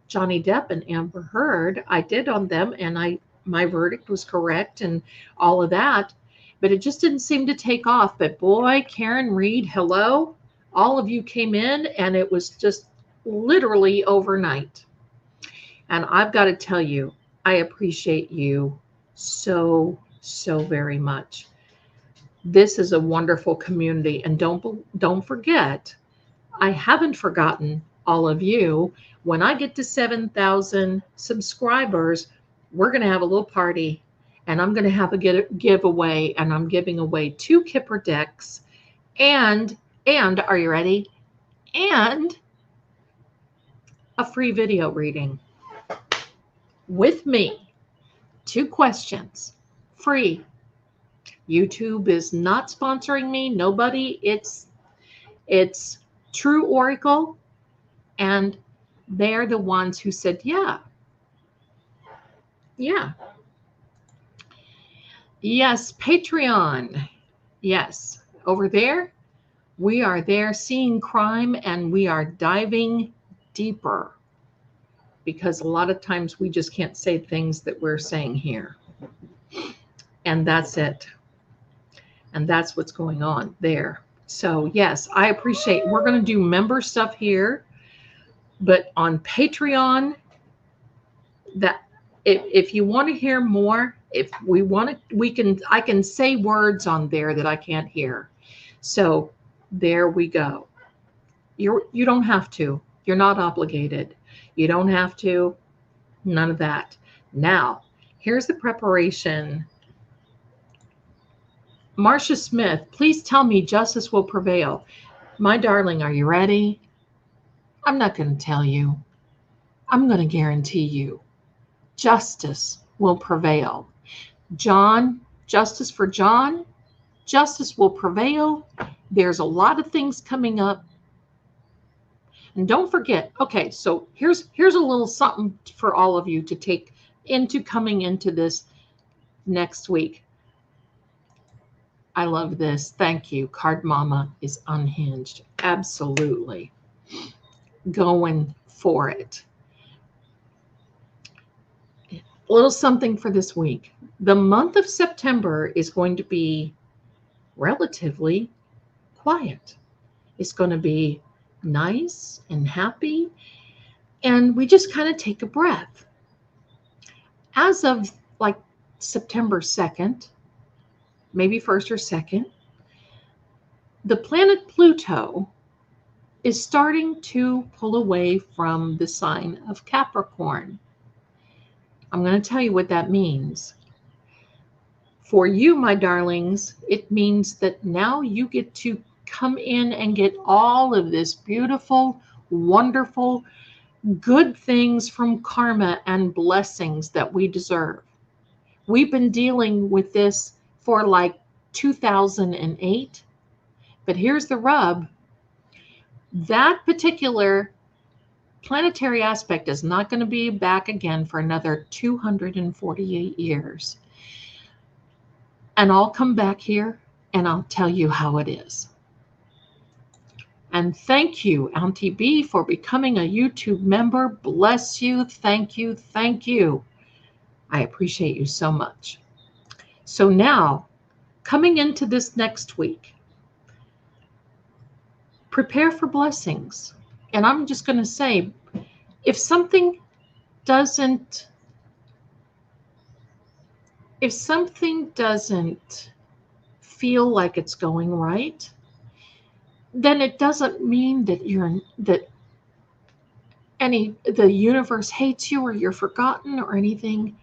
Johnny Depp and Amber Heard. I did on them, and my verdict was correct and all of that. But it just didn't seem to take off. But boy, Karen Reed, hello. All of you came in, and it was just literally overnight. And I've got to tell you, I appreciate you so very much. This is a wonderful community, and don't forget, I haven't forgotten all of you. When I get to 7,000 subscribers, we're going to have a little party, and I'm going to have a giveaway, and I'm giving away 2 Kipper decks, and are you ready? And a free video reading with me. 2 questions, free. YouTube is not sponsoring me. Nobody. It's True Oracle, and they're the ones who said, yeah. Yes, Patreon. Yes, over there, we are there seeing crime, and we are diving deeper, because a lot of times we just can't say things that we're saying here. And that's it. And that's what's going on there. So yes, I appreciate, we're going to do member stuff here, but on Patreon, that if you want to hear more, if we want to, I can say words on there that I can't hear. So there we go. You don't have to. You're not obligated. You don't have to. None of that. Now, here's the preparation. Marcia Smith, please tell me justice will prevail. My darling, are you ready? I'm not going to tell you. I'm going to guarantee you. Justice will prevail. John, justice for John. Justice will prevail. There's a lot of things coming up. And don't forget, okay, so here's a little something for all of you to take into coming into this next week. I love this. Thank you. Card Mama is unhinged. Absolutely. Going for it. A little something for this week. The month of September is going to be relatively quiet. It's going to be nice and happy, and we just kind of take a breath. As of like September 2nd, maybe 1st or 2nd, the planet Pluto is starting to pull away from the sign of Capricorn. I'm going to tell you what that means. For you, my darlings, it means that now you get to come in and get all of this beautiful, wonderful, good things from karma and blessings that we deserve. We've been dealing with this for like 2008, but here's the rub. That particular planetary aspect is not going to be back again for another 248 years. And I'll come back here and I'll tell you how it is. And thank you, Auntie B, for becoming a YouTube member. Bless you. Thank you. Thank you. I appreciate you so much. So now, coming into this next week, prepare for blessings. And I'm just going to say, if something doesn't feel like it's going right, then it doesn't mean that the universe hates you or you're forgotten or anything.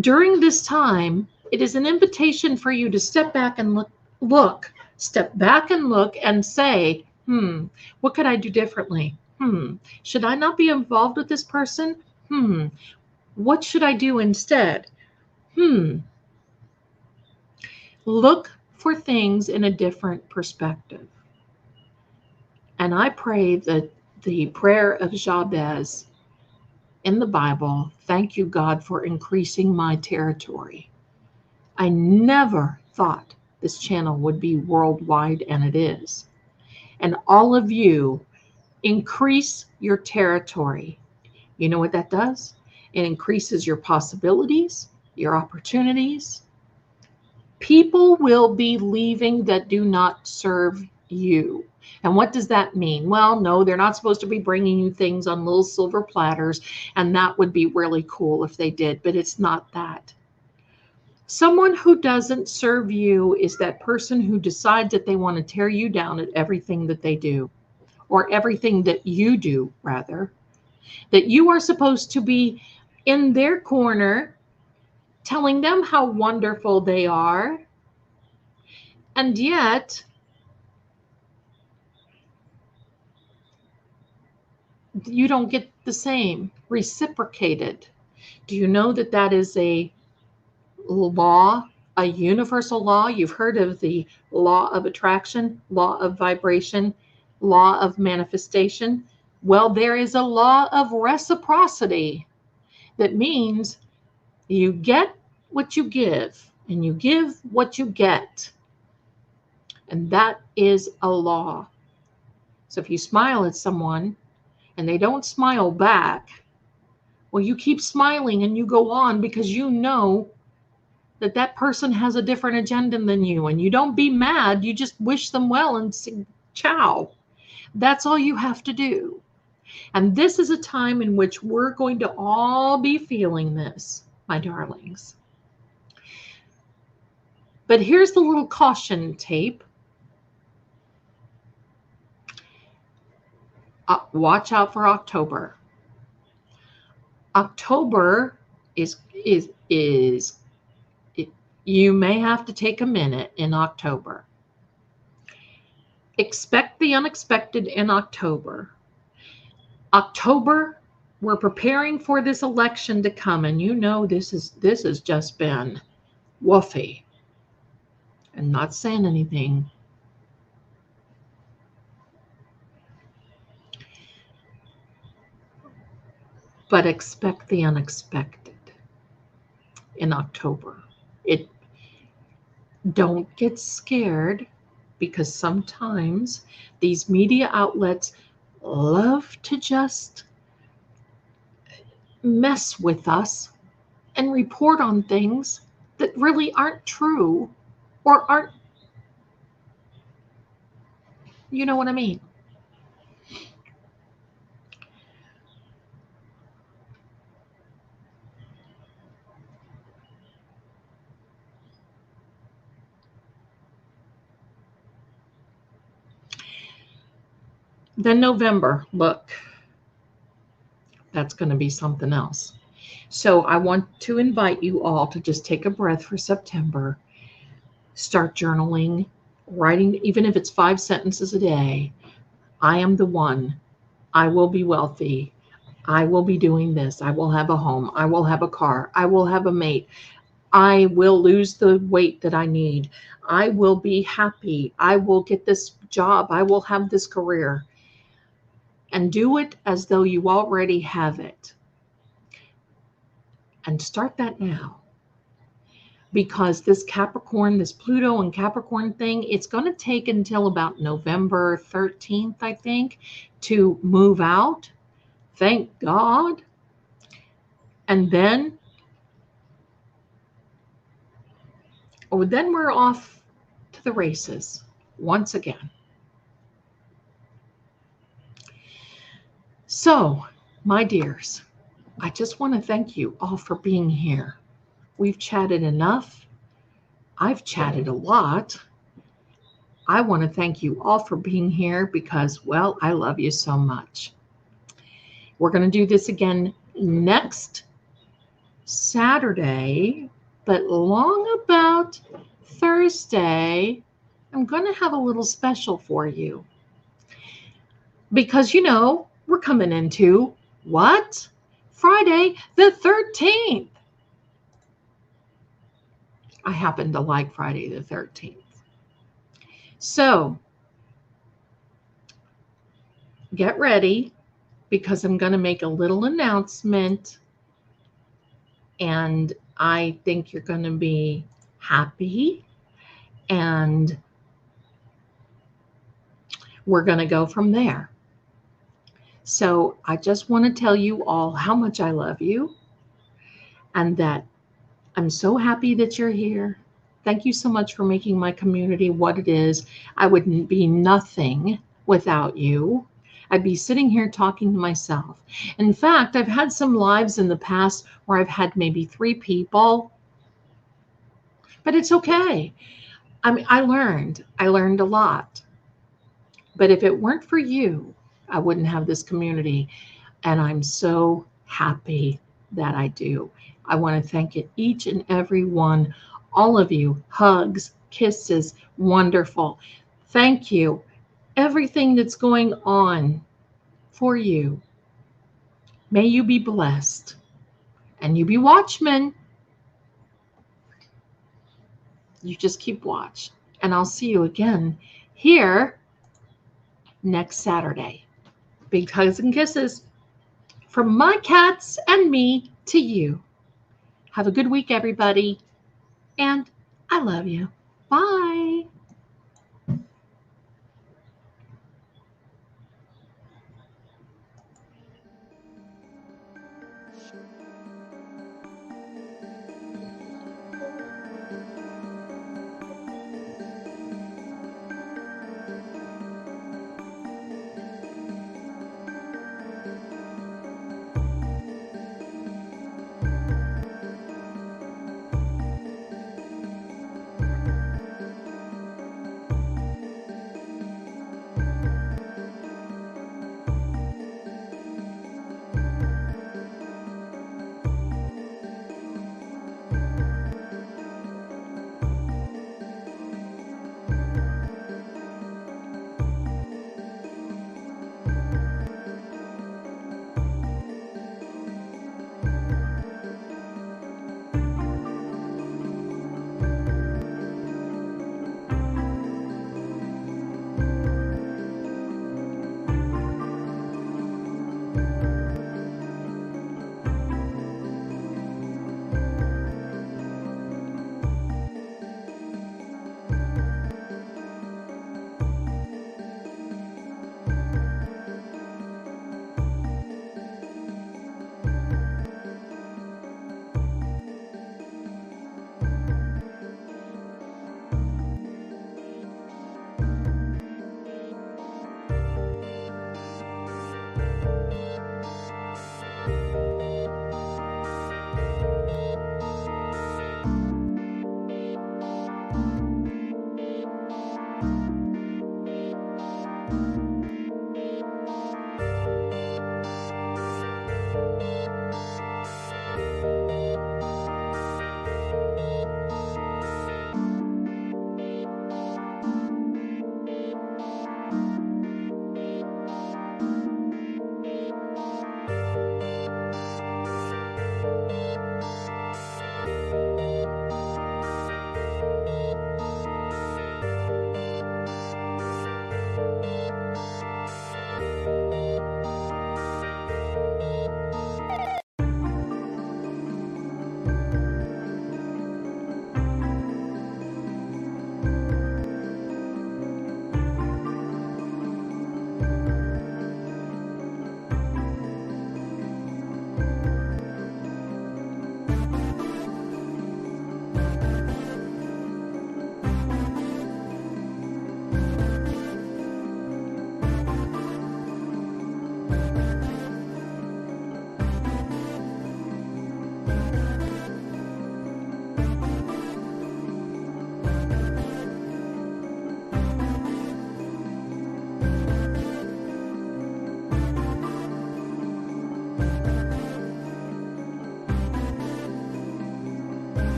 During this time, it is an invitation for you to step back and look and say, what could I do differently? Should I not be involved with this person? What should I do instead? Look for things in a different perspective. And I pray that the prayer of Jabez in the Bible, thank you, God, for increasing my territory. I never thought this channel would be worldwide, and it is. And all of you, increase your territory. You know what that does? It increases your possibilities, your opportunities. People will be leaving that do not serve you. And what does that mean? Well, no, they're not supposed to be bringing you things on little silver platters, and that would be really cool if they did, but it's not that. Someone who doesn't serve you is that person who decides that they want to tear you down at everything that they do, or everything that you do, rather. That you are supposed to be in their corner, telling them how wonderful they are, and yet you don't get the same reciprocated. Do you know that that is a law, a universal law? You've heard of the law of attraction, law of vibration, law of manifestation. Well, there is a law of reciprocity that means you get what you give and you give what you get. And that is a law. So if you smile at someone and they don't smile back, well, you keep smiling and you go on because you know that that person has a different agenda than you, and you don't be mad. You just wish them well and say, ciao. That's all you have to do. And this is a time in which we're going to all be feeling this, my darlings. But here's the little caution tape. Watch out for October. October is you may have to take a minute in October. Expect the unexpected in October. October, we're preparing for this election to come, and you know this has just been woofy. I'm not saying anything. But expect the unexpected in October. Don't get scared, because sometimes these media outlets love to just mess with us and report on things that really aren't true or aren't, you know what I mean? Then November, look, that's going to be something else. So I want to invite you all to just take a breath for September. Start journaling, writing, even if it's 5 sentences a day. I am the one. I will be wealthy. I will be doing this. I will have a home. I will have a car. I will have a mate. I will lose the weight that I need. I will be happy. I will get this job. I will have this career. And do it as though you already have it. And start that now. because this Capricorn, this Pluto and Capricorn thing, it's going to take until about November 13th, I think, to move out. Thank God. And then we're off to the races once again. So, my dears, I just want to thank you all for being here. We've chatted enough. I've chatted a lot. I want to thank you all for being here because, well, I love you so much. We're going to do this again next Saturday, but long about Thursday, I'm going to have a little special for you. Because, we're coming into what? Friday the 13th. I happen to like Friday the 13th. So, get ready because I'm going to make a little announcement and I think you're going to be happy and we're going to go from there. So I just want to tell you all how much I love you and that I'm so happy that you're here. Thank you so much for making my community what it is. I would be nothing without you. I'd be sitting here talking to myself. In fact, I've had some lives in the past where I've had maybe 3 people, but it's okay. I mean, I learned a lot. But if it weren't for you, I wouldn't have this community. And I'm so happy that I do. I want to thank each and every one, all of you. Hugs, kisses, wonderful. Thank you. Everything that's going on for you. May you be blessed. And you be watchmen. You just keep watch. And I'll see you again here next Saturday. Big hugs and kisses from my cats and me to you. Have a good week, everybody. And I love you. Bye.